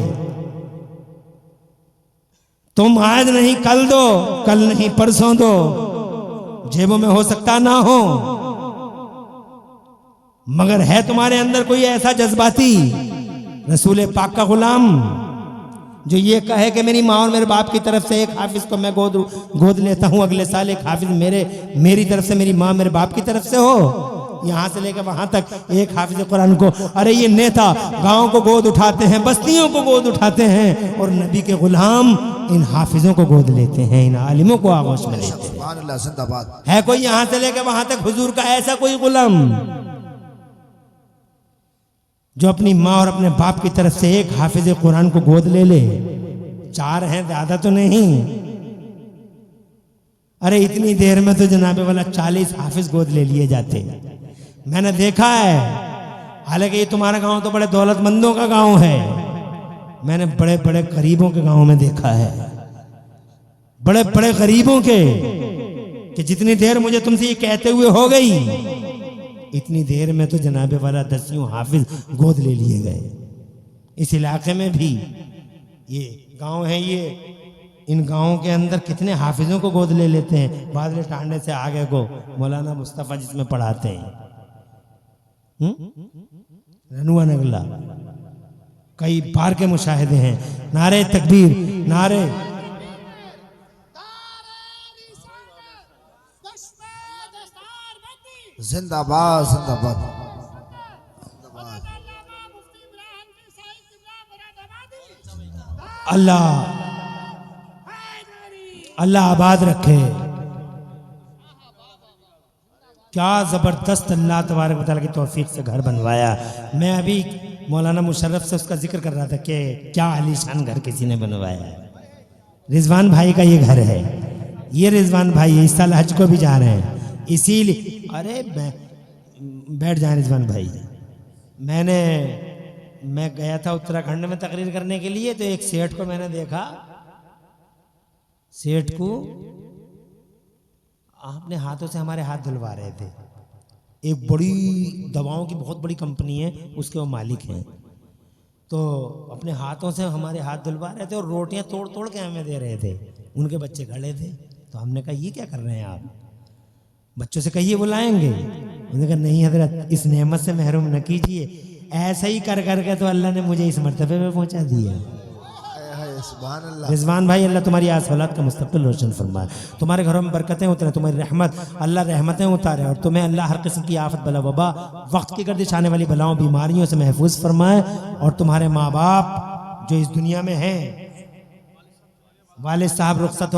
तुम आज नहीं कल दो, कल नहीं परसों दो, जेबों में हो सकता ना हो, मगर है तुम्हारे अंदर कोई ऐसा जज्बाती रसूल पाक का गुलाम जो ये कहे कि मेरी माँ और मेरे बाप की तरफ से एक हाफिज को मैं गोद लेता हूं, अगले साल एक हाफिज मेरी तरफ से, मेरी माँ मेरे बाप की तरफ से हो। यहां से लेकर वहां तक एक हाफिज कुरान को, अरे ये नेता गांव को गोद उठाते हैं, बस्तियों को गोद उठाते हैं, और नबी के गुलाम इन हाफिजों को गोद लेते हैं, इन आलिमों को आगोश में लेते हैं। सुभान अल्लाह, जिंदाबाद। है कोई यहां से लेकर वहां तक हुजूर का ऐसा कोई गुलाम जो अपनी माँ और अपने बाप की तरफ से एक हाफिज कुरान को गोद ले ले? 4 हैं, ज्यादा तो नहीं। अरे इतनी देर में तो जनाबे वाला 40 हाफिज गोद ले लिए जाते, मैंने देखा है। हालांकि ये तुम्हारा गांव तो बड़े दौलतमंदों का गांव है, मैंने बड़े बड़े गरीबों के गांव में देखा है, बड़े बड़े गरीबों के, कि जितनी देर मुझे तुमसे ये कहते हुए हो गई, इतनी देर में तो जनाबे वाला 10 हाफिज गोद ले लिए गए। इस इलाके में भी ये गांव है, ये इन गांवों के अंदर कितने हाफिजों को गोद ले लेते हैं। बादल टांडे से आगे को मौलाना मुस्तफ़ा जिसमें पढ़ाते हैं, रनुआ नगला, कई बार के मुशाहिदे हैं। नारे तकबीर, नारे जिंदाबाद, जिंदाबाद। अल्लाह अल्लाह आबाद रखे। क्या जबरदस्त अल्लाह तबारक व तआला की तौफीक से घर बनवाया। मैं अभी मौलाना मुशर्रफ से उसका जिक्र कर रहा था कि क्या आलीशान घर किसी ने बनवाया है। रिजवान भाई का ये घर है, ये रिजवान भाई इस साल हज को भी जा रहे हैं, इसीलिए अरे बैठ जाए रिजवान भाई। मैं गया था उत्तराखंड में तकरीर करने के लिए, तो एक सेठ को मैंने देखा, सेठ को अपने हाथों से हमारे हाथ धुलवा रहे थे। एक बड़ी दवाओं की बहुत बड़ी कंपनी है, उसके वो मालिक हैं, तो अपने हाथों से हमारे हाथ धुलवा रहे थे और रोटियां तोड़ तोड़ के हमें दे रहे थे। उनके बच्चे खड़े थे, तो हमने कहा ये क्या कर रहे हैं आप, बच्चों से कहिए बुलाएंगे। उन्होंने कहा नहीं हजरत, इस नेमत से महरूम न कीजिए। ऐसा ही कर करके तो अल्लाह ने मुझे इस मर्तबे पे पहुंचा दिया। सुभान अल्लाह। रिजवान भाई, अल्लाह तुम्हारी आस औलाद का मुस्तकबिल रोशन फरमाए, तुम्हारे घरों में बरकतें उतरे, तुम्हारी रहमत अल्लाह रहमतें उतारे, और तुम्हें अल्लाह हर किस्म की आफत बला वबा वक्त की गर्दिश आने वाली बलाओं बीमारियों से महफूज फरमाए। और तुम्हारे माँ बाप जो इस दुनिया में हैं, वालिद साहब रुखसत